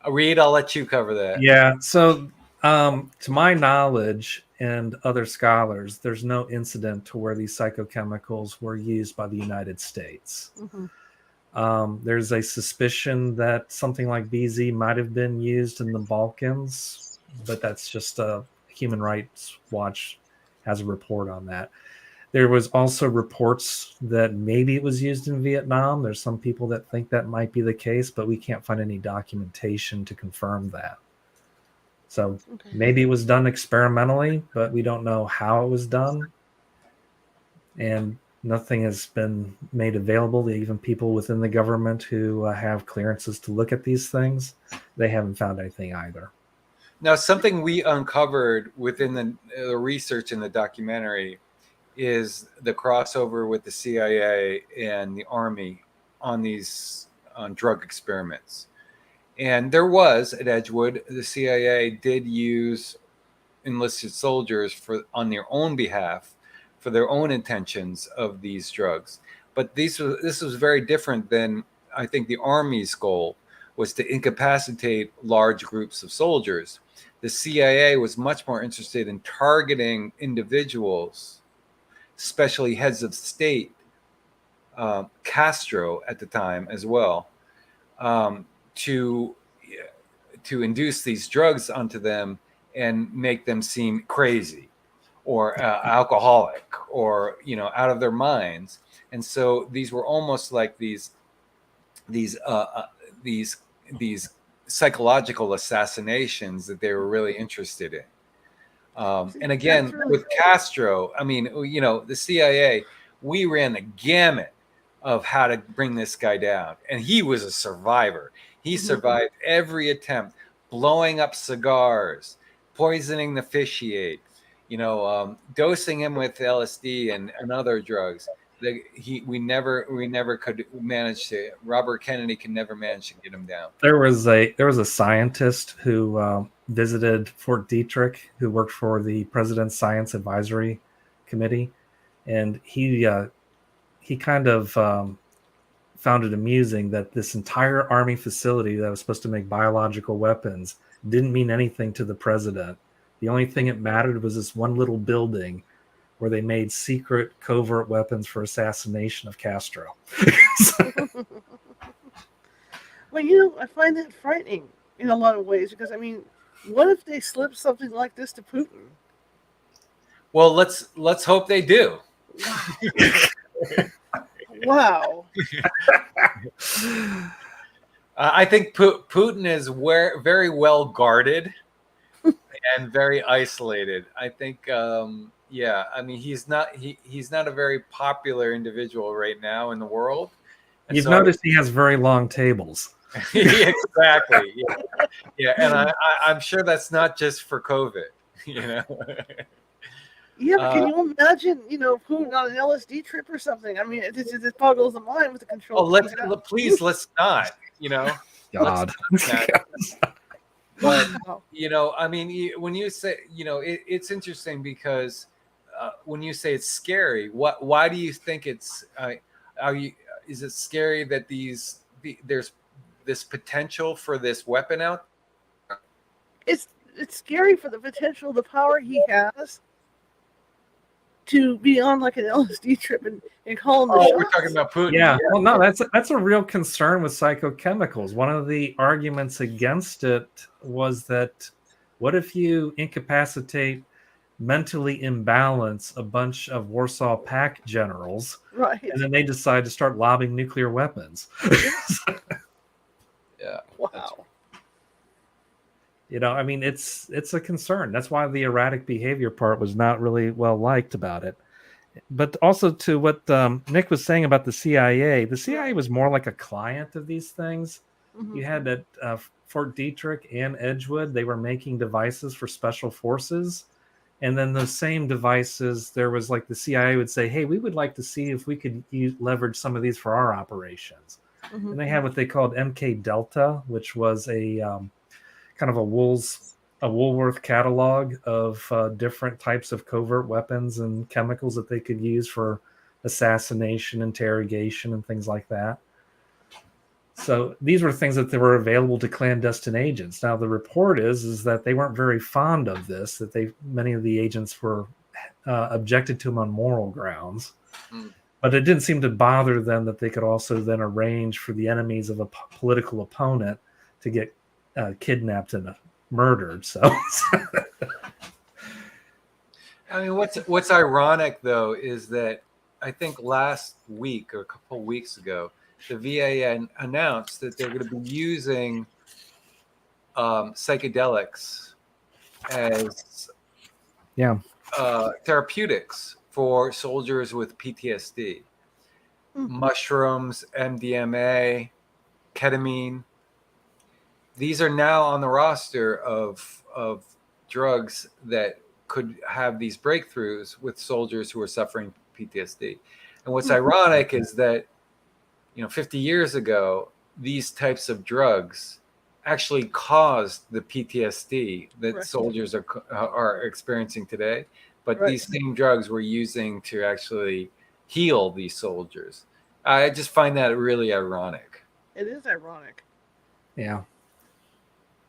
Reid, I'll let you cover that. Yeah. So, to my knowledge and other scholars, there's no incident to where these psychochemicals were used by the United States. Mm-hmm. There's a suspicion that something like BZ might have been used in the Balkans, but that's just Human Rights Watch has a report on that. There was also reports that maybe it was used in Vietnam. There's some people that think that might be the case, but we can't find any documentation to confirm that. So maybe it was done experimentally, but we don't know how it was done. And nothing has been made available to even people within the government who have clearances to look at these things. They haven't found anything either. Now, something we uncovered within the research in the documentary is the crossover with the CIA and the Army on drug experiments. And there was, at Edgewood, the CIA did use enlisted soldiers on their own behalf for their own intentions of these drugs. But this was very different than, I think, the Army's goal was to incapacitate large groups of soldiers. The CIA was much more interested in targeting individuals, especially heads of state, Castro at the time as well, to induce these drugs onto them and make them seem crazy or alcoholic or out of their minds. And so these were almost like these psychological assassinations that they were really interested in. And again, with Castro, I mean, the CIA, we ran the gamut of how to bring this guy down. And he was a survivor. He survived every attempt, blowing up cigars, poisoning the fish he ate, dosing him with LSD and other drugs. We never could manage to. Robert Kennedy can never manage to get him down. There was a scientist who visited Fort Detrick, who worked for the President's Science Advisory Committee, and he kind of found it amusing that this entire Army facility that was supposed to make biological weapons didn't mean anything to the president. The only thing that mattered was this one little building where they made secret covert weapons for assassination of Castro. Well, I find it frightening in a lot of ways because, I mean, what if they slip something like this to Putin? Well, let's hope they do. Wow. Wow. I think Putin is very well guarded and very isolated. I think, yeah. I mean, he's not a very popular individual right now in the world. And You've so noticed he has very long tables. exactly. Yeah, and I'm sure that's not just for COVID. You know. Yeah, but can you imagine, Putin on an LSD trip or something? I mean, it boggles the mind with the control. Please, let's not. God. But Wow. I mean, when you say, it's interesting because when you say it's scary, why do you think it's? Is it scary that there's this potential for this weapon out? It's scary for the potential, the power he has to be on like an LSD trip and call him the shots. We're talking about Putin. Yeah. Well, no, that's a real concern with psychochemicals. One of the arguments against it was that what if you incapacitate, mentally imbalance a bunch of Warsaw Pact generals, Right. and then they decide to start lobbing nuclear weapons? Yeah. Wow. I mean, it's a concern. That's why the erratic behavior part was not really well liked about it. But also to what Nick was saying about the CIA was more like a client of these things. Mm-hmm. You had at Fort Detrick and Edgewood, they were making devices for special forces. And then those same devices, there was like the CIA would say, hey, we would like to see if we could leverage some of these for our operations. Mm-hmm. And they had what they called MK Delta, which was a kind of a Woolworth catalog of different types of covert weapons and chemicals that they could use for assassination, interrogation, and things like that. So these were things that they were available to clandestine agents. Now the report is that they weren't very fond of this, that many of the agents were objected to them on moral grounds. But it didn't seem to bother them that they could also then arrange for the enemies of a political opponent to get kidnapped and murdered. So I mean, what's ironic though is that I think last week or a couple of weeks ago, the VA announced that they're going to be using psychedelics as therapeutics for soldiers with PTSD. Mushrooms, MDMA, ketamine. These are now on the roster of drugs that could have these breakthroughs with soldiers who are suffering PTSD. And what's ironic is that 50 years ago, these types of drugs actually caused the PTSD that soldiers are experiencing today. But these same drugs were using to actually heal these soldiers. I just find that really ironic. It is ironic. Yeah.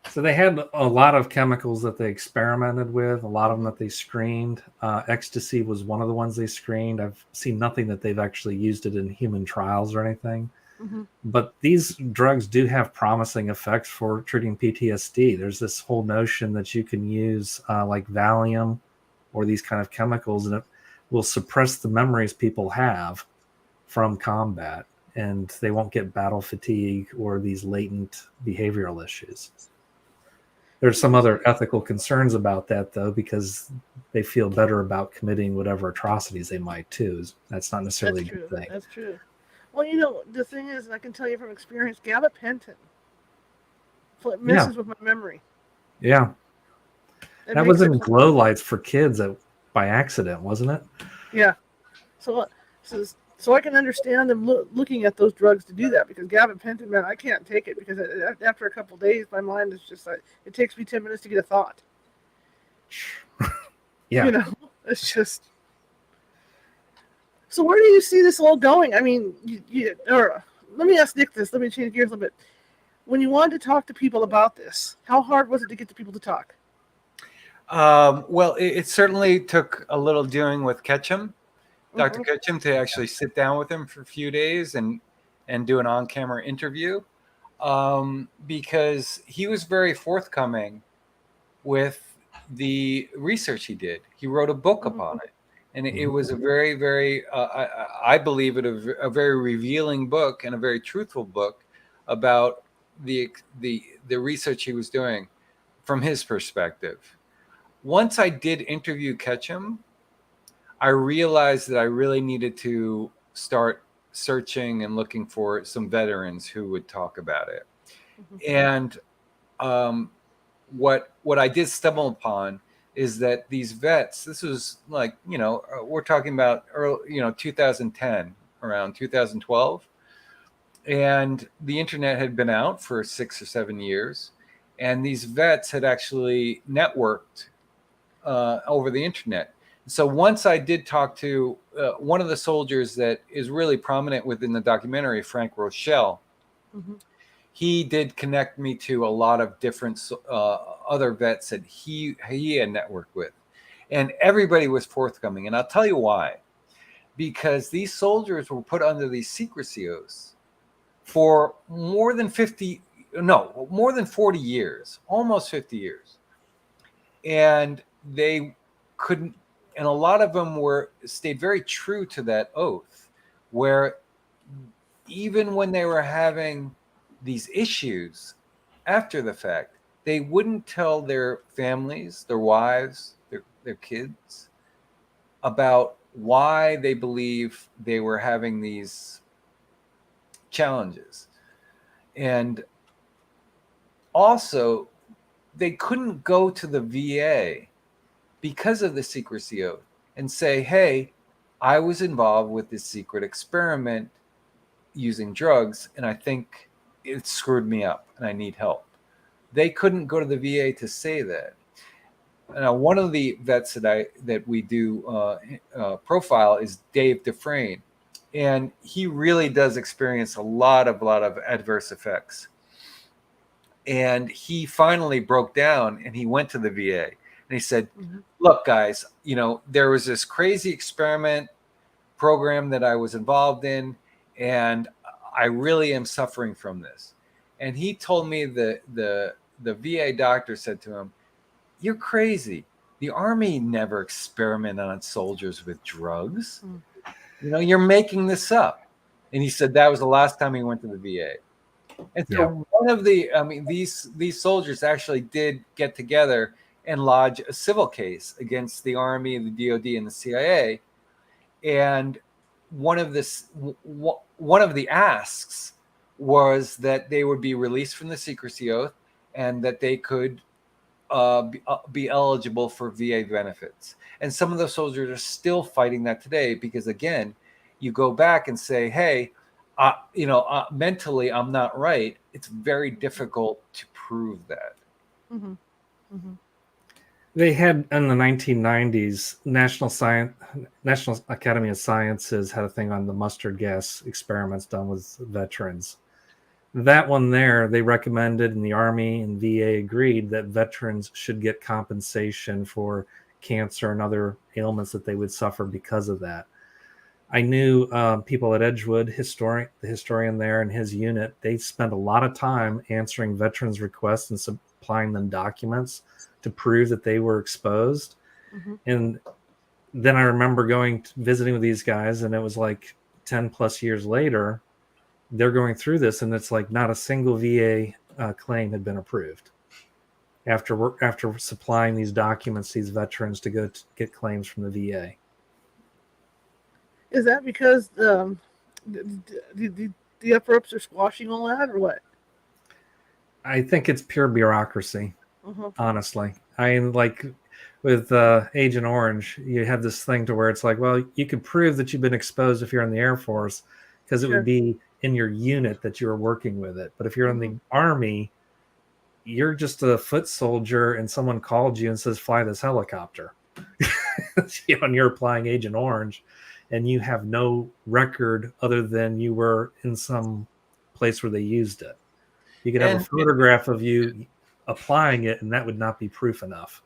So they had a lot of chemicals that they experimented with, a lot of them that they screened. Ecstasy was one of the ones they screened. I've seen nothing that they've actually used it in human trials or anything. Mm-hmm. But these drugs do have promising effects for treating PTSD. There's this whole notion that you can use like Valium or these kind of chemicals, and it will suppress the memories people have from combat, and they won't get battle fatigue or these latent behavioral issues. There's some other ethical concerns about that, though, because they feel better about committing whatever atrocities they might, too. That's not necessarily a good thing. That's true. Well, the thing is, and I can tell you from experience, gabapentin messes with my memory. Yeah. That was in glow lights for kids by accident, wasn't it? Yeah. So I can understand them looking at those drugs to do that, because gabapentin, man, I can't take it, because after a couple of days, my mind is just like, it takes me 10 minutes to get a thought. Yeah. It's just. So where do you see this all going? I mean, or let me ask Nick this. Let me change gears a little bit. When you wanted to talk to people about this, how hard was it to get the people to talk? Well, it certainly took a little doing with Ketchum. Dr. Ketchum, to actually sit down with him for a few days and do an on-camera interview. because he was very forthcoming with the research he did. He wrote a book upon it, and it was a very, very, I believe it a very revealing book and a very truthful book about the research he was doing from his perspective. Once I did interview Ketchum, I realized that I really needed to start searching and looking for some veterans who would talk about it. And what I did stumble upon is that these vets, this was like, we're talking about early, 2010, around 2012, and the internet had been out for 6 or 7 years, and these vets had actually networked over the internet. So once I did talk to one of the soldiers that is really prominent within the documentary, Frank Rochelle, he did connect me to a lot of different other vets that he had networked with, and everybody was forthcoming. And I'll tell you why. Because these soldiers were put under these secrecy oaths for more than 40 years, almost 50 years. And they couldn't, and a lot of them stayed very true to that oath, where even when they were having these issues after the fact, they wouldn't tell their families, their wives, their kids about why they believe they were having these challenges. And also, they couldn't go to the VA because of the secrecy oath and say, hey, I was involved with this secret experiment using drugs, and I think it screwed me up and I need help. They couldn't go to the VA to say that. Now, one of the vets that we do profile is Dave Dufresne, and he really does experience a lot of adverse effects. And he finally broke down, and he went to the VA, and he said, look, guys, there was this crazy experiment program that I was involved in, and I really am suffering from this. And he told me the VA doctor said to him, you're crazy. The Army never experimented on soldiers with drugs. You're making this up. And he said that was the last time he went to the VA. And so these soldiers actually did get together and lodge a civil case against the Army, the DOD, and the CIA. And one of the asks was that they would be released from the secrecy oath and that they could be eligible for VA benefits. And some of those soldiers are still fighting that today because, again, you go back and say, hey, mentally I'm not right. It's very difficult to prove that. They had in the 1990s, National Academy of Sciences had a thing on the mustard gas experiments done with veterans. That one there, they recommended, and the Army and VA agreed that veterans should get compensation for cancer and other ailments that they would suffer because of that. I knew people at Edgewood, the historian there and his unit, they spent a lot of time answering veterans' requests and supplying them documents to prove that they were exposed. And then I remember visiting with these guys, and it was like 10 plus years later, they're going through this, and it's like not a single VA claim had been approved after supplying these documents to these veterans to go to get claims from the VA. Is that because the upper ups are squashing all that, or what? I think it's pure bureaucracy, honestly. I mean, like with Agent Orange, you have this thing to where it's like, well, you could prove that you've been exposed if you're in the Air Force because it would be in your unit that you were working with it. But if you're in the Army, you're just a foot soldier and someone called you and says, fly this helicopter. And you're applying Agent Orange and you have no record other than you were in some place where they used it. You could have a photograph of you applying it, and that would not be proof enough.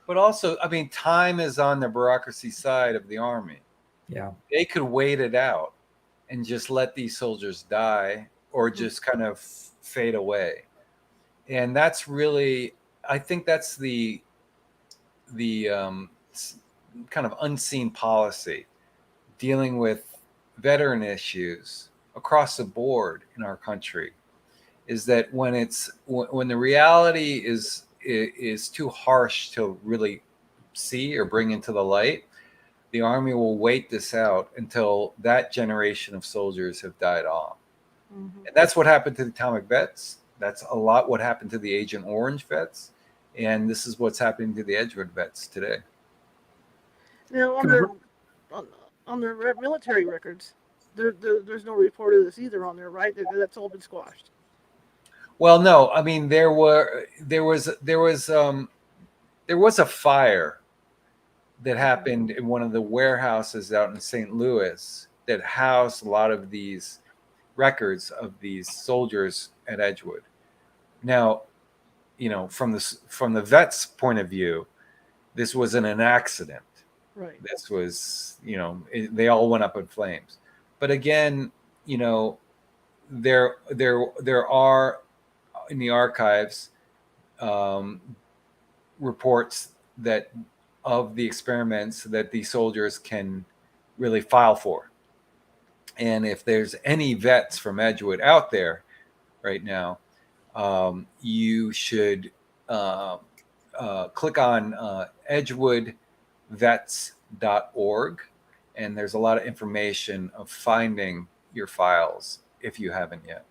But also, I mean, time is on the bureaucracy side of the Army. Yeah. They could wait it out and just let these soldiers die or just kind of fade away. And that's really, I think that's the kind of unseen policy dealing with veteran issues across the board in our country, is that when the reality is too harsh to really see or bring into the light, the Army will wait this out until that generation of soldiers have died off. Mm-hmm. And that's what happened to the Atomic vets. That's a lot what happened to the Agent Orange vets. And this is what's happening to the Edgewood vets today. Now, on their military records, there's no report of this either on there, right? That's all been squashed. Well, no. I mean, there was a fire that happened in one of the warehouses out in St. Louis that housed a lot of these records of these soldiers at Edgewood. Now, from the vet's point of view, this wasn't an accident. Right. This was, they all went up in flames. But again, there are in the archives reports that of the experiments that the soldiers can really file for. And if there's any vets from Edgewood out there right now, you should click on edgewoodvets.org, and there's a lot of information of finding your files if you haven't yet.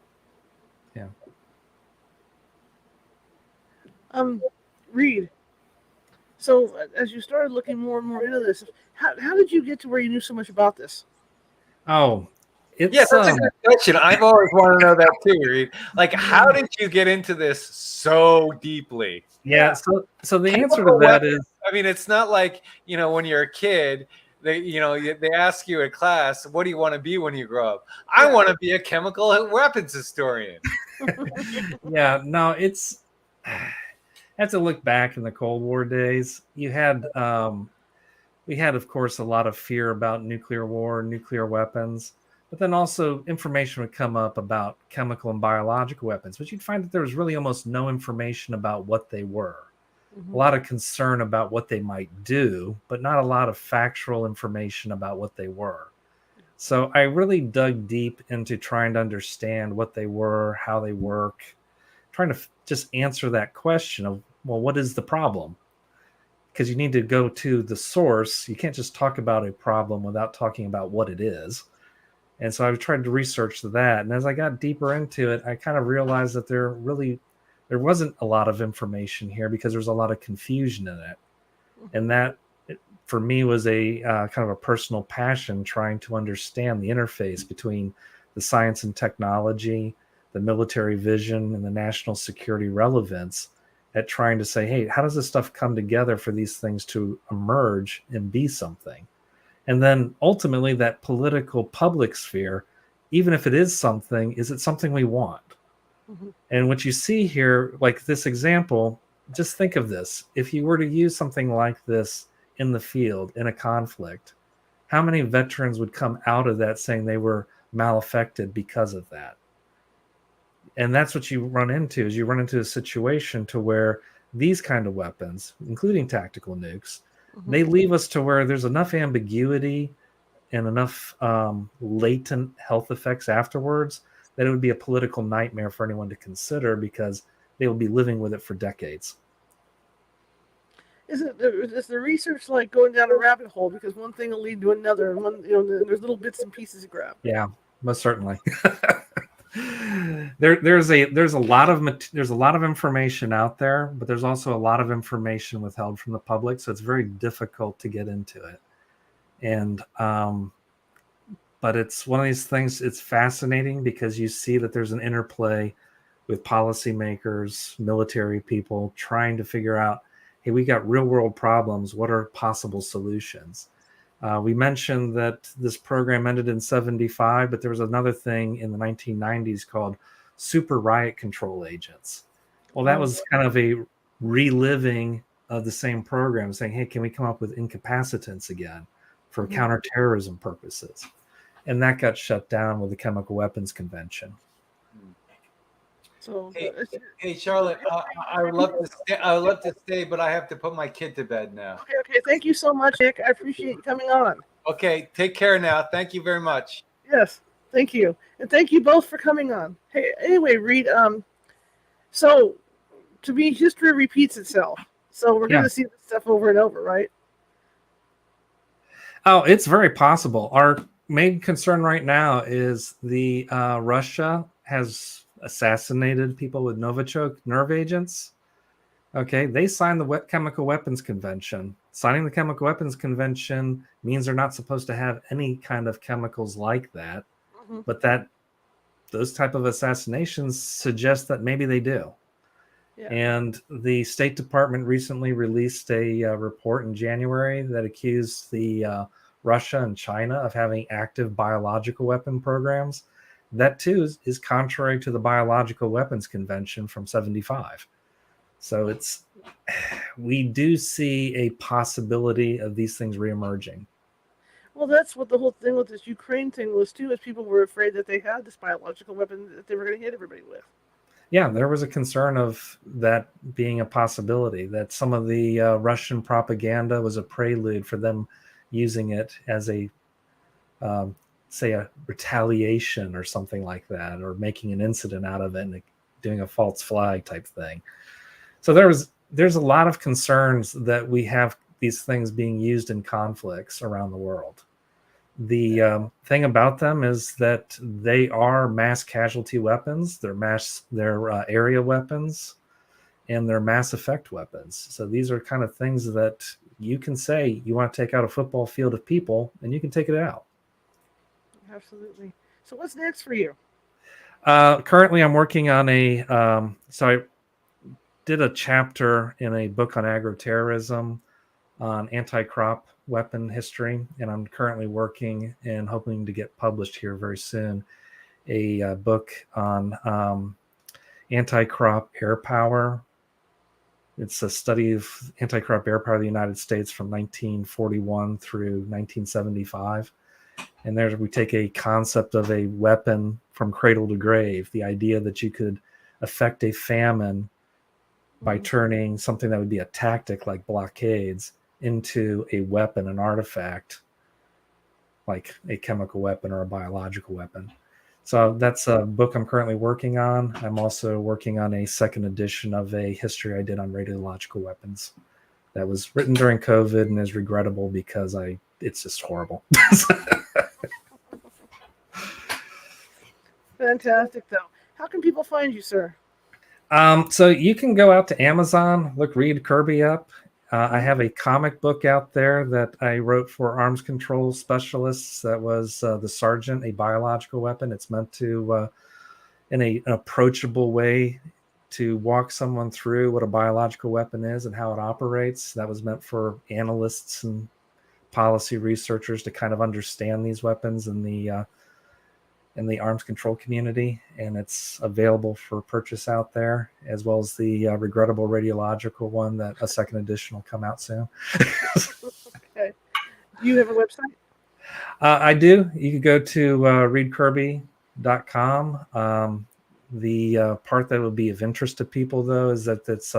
Yeah. Reid, so as you started looking more and more into this, how did you get to where you knew so much about this? Oh, that's a good question. I've always wanted to know that too, Reid. Like, how did you get into this so deeply? Yeah. So the answer to that is, I mean, it's not like, when you're a kid, they ask you in class, what do you want to be when you grow up? I want to be a chemical weapons historian. Yeah, no, it's, I have to look back in the Cold War days. We had, of course, a lot of fear about nuclear war, nuclear weapons. But then also information would come up about chemical and biological weapons, but you'd find that there was really almost no information about what they were. Mm-hmm. A lot of concern about what they might do, but not a lot of factual information about what they were. So I really dug deep into trying to understand what they were, how they work, trying to just answer that question of, well, what is the problem? Because you need to go to the source. You can't just talk about a problem without talking about what it is. And so I tried to research that. And as I got deeper into it, I kind of realized that there wasn't a lot of information here because there's a lot of confusion in it. And that, for me, was a kind of a personal passion, trying to understand the interface between the science and technology, the military vision, and the national security relevance, at trying to say, hey, how does this stuff come together for these things to emerge and be something? And then ultimately that political public sphere, even if it is something, is it something we want? Mm-hmm. And what you see here, like this example, just think of this. If you were to use something like this in the field, in a conflict, how many veterans would come out of that saying they were malaffected because of that? And that's what you run into, is you run into a situation to where these kind of weapons, including tactical nukes, they leave us to where there's enough ambiguity and enough latent health effects afterwards that it would be a political nightmare for anyone to consider, because they will be living with it for decades. Is the research like going down a rabbit hole, because one thing will lead to another, and there's little bits and pieces to grab? Yeah, most certainly. There's a lot of information out there, but there's also a lot of information withheld from the public, so it's very difficult to get into it. And but it's one of these things. It's fascinating because you see that there's an interplay with policymakers, military people, trying to figure out, hey, we got real world problems. What are possible solutions? We mentioned that this program ended in 1975, but there was another thing in the 1990s called super riot control agents. Well, that was kind of a reliving of the same program, saying, hey, can we come up with incapacitants again for counterterrorism purposes? And that got shut down with the Chemical Weapons Convention. So, Hey, Charlotte, I would love to stay. I would love to stay, but I have to put my kid to bed now. Okay. Thank you so much, Nick. I appreciate you coming on. Okay, take care now. Thank you very much. Yes, thank you, and thank you both for coming on. Hey, anyway, Reid. So to me, history repeats itself. So we're going to see this stuff over and over, right? Oh, it's very possible. Our main concern right now is the Russia has assassinated people with Novichok nerve agents. Okay, they signed the Chemical Weapons Convention. Signing the Chemical Weapons Convention means they're not supposed to have any kind of chemicals like that, but those type of assassinations suggest that maybe they do. Yeah. And the State Department recently released a report in January that accused the Russia and China of having active biological weapon programs. That too is contrary to the Biological Weapons Convention from '75. So we do see a possibility of these things reemerging. Well, that's what the whole thing with this Ukraine thing was too, is people were afraid that they had this biological weapon that they were going to hit everybody with. Yeah, there was a concern of that being a possibility, that some of the Russian propaganda was a prelude for them using it as a, say, a retaliation or something like that, or making an incident out of it and doing a false flag type thing. So there's a lot of concerns that we have these things being used in conflicts around the world. The thing about them is that they are mass casualty weapons. They're area weapons, and they're mass effect weapons. So these are kind of things that you can say you want to take out a football field of people, and you can take it out. Absolutely. So what's next for you? Currently, I'm working on so I did a chapter in a book on agroterrorism, on anti-crop weapon history, and I'm currently working and hoping to get published here very soon a book on anti-crop air power. It's a study of anti-crop air power of the United States from 1941 through 1975. And there we take a concept of a weapon from cradle to grave, the idea that you could affect a famine by turning something that would be a tactic like blockades into a weapon, an artifact, like a chemical weapon or a biological weapon. So that's a book I'm currently working on. I'm also working on a second edition of a history I did on radiological weapons that was written during COVID and is regrettable because it's just horrible. Fantastic, though. How can people find you, sir? So you can go out to Amazon, look Reid Kirby up. I have a comic book out there that I wrote for arms control specialists. That was The Sergeant, a biological weapon. It's meant to, in an approachable way, to walk someone through what a biological weapon is and how it operates. That was meant for analysts and policy researchers to kind of understand these weapons in the arms control community, and it's available for purchase out there, as well as the regrettable radiological one that a second edition will come out soon. Okay. Do you have a website? I do. You can go to reidkirby.com. The part that would be of interest to people, though, is that it's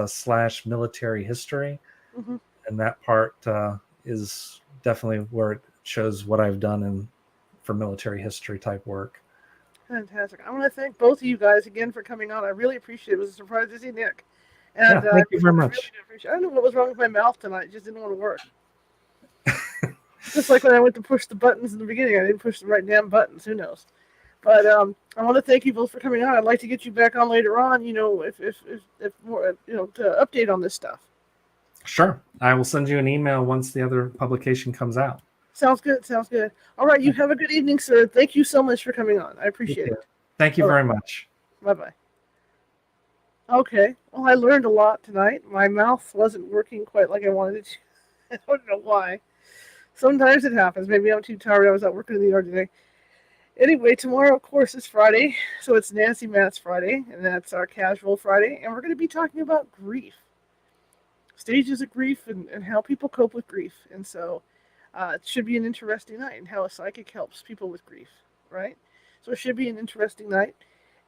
/ military history. Mm-hmm. And that part is definitely where it shows what I've done for military history type work. Fantastic. I want to thank both of you guys again for coming on. I really appreciate it. It was a surprise to see Nick. And thank you very much. I don't know what was wrong with my mouth tonight. It just didn't want to work. Just like when I went to push the buttons in the beginning, I didn't push the right damn buttons. Who knows? But I want to thank you both for coming on. I'd like to get you back on later on, if more, to update on this stuff. Sure. I will send you an email once the other publication comes out. Sounds good. All right. You have a good evening, sir. Thank you so much for coming on. I appreciate it. Thank you very much. Bye-bye. Okay. Well, I learned a lot tonight. My mouth wasn't working quite like I wanted it to. I don't know why. Sometimes it happens. Maybe I'm too tired. I was out working in the yard today. Anyway, tomorrow, of course, is Friday. So it's Nancy Matt's Friday, and that's our casual Friday. And we're going to be talking about grief. Stages of grief and how people cope with grief. And so it should be an interesting night, and how a psychic helps people with grief, right? So it should be an interesting night,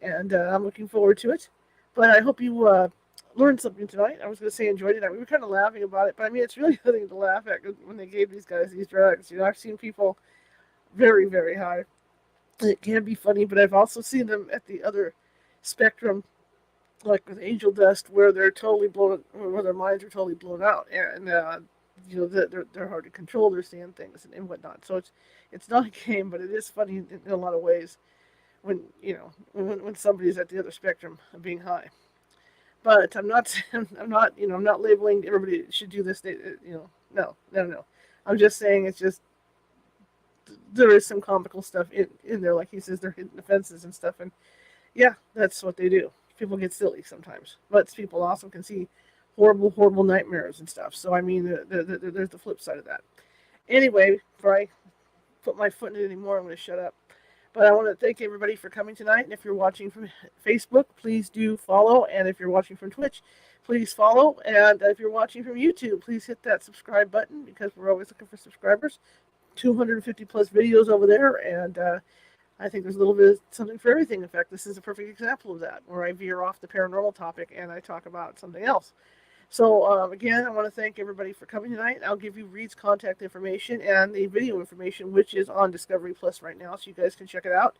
and I'm looking forward to it. But I hope you learned something tonight. I was going to say enjoyed it. We were kind of laughing about it, but I mean, it's really nothing to laugh at when they gave these guys these drugs. I've seen people very, very high. It can be funny, but I've also seen them at the other spectrum, like with angel dust, where they're totally blown, where their minds are totally blown out, and they're hard to control. They're seeing things and whatnot. So it's not a game, but it is funny in a lot of ways when when somebody's at the other spectrum of being high. But I'm not I'm not labeling everybody should do this. No. I'm just saying it's just there is some comical stuff in there, like he says they're hitting the fences and stuff, and yeah, that's what they do. People get silly sometimes, but people also can see horrible nightmares and stuff. So I mean, there's the flip side of that. Anyway, before I put my foot in it anymore, I'm going to shut up. But I want to thank everybody for coming tonight. And if you're watching from Facebook, please do follow. And if you're watching from Twitch, please follow. And if you're watching from YouTube, please hit that subscribe button because we're always looking for subscribers. 250 plus videos over there. And I think there's a little bit of something for everything. In fact, this is a perfect example of that, where I veer off the paranormal topic and I talk about something else. So again, I want to thank everybody for coming tonight. I'll give you Reid's contact information and the video information, which is on Discovery Plus right now, so you guys can check it out.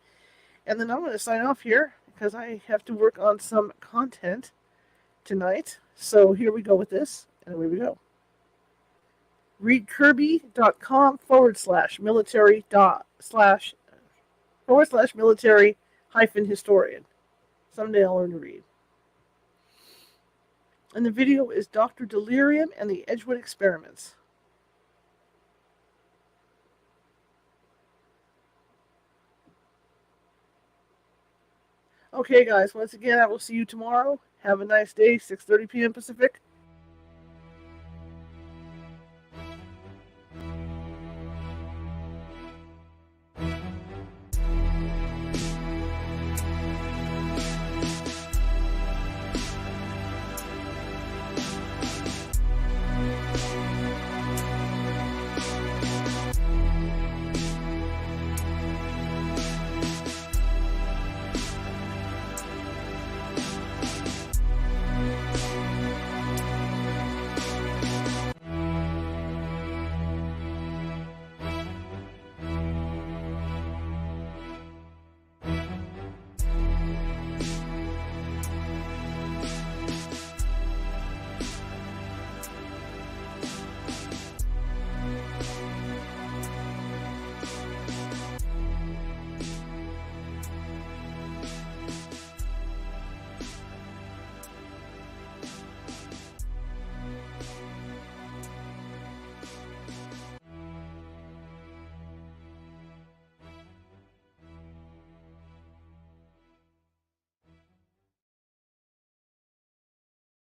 And then I'm going to sign off here because I have to work on some content tonight. So here we go with this, and away we go. ReidKirby.com/military /military -historian. Someday I'll learn to read. And the video is Dr. Delirium and the Edgewood experiments. Okay, guys, once again, I will see you tomorrow. Have a nice day, 6:30 p.m. Pacific.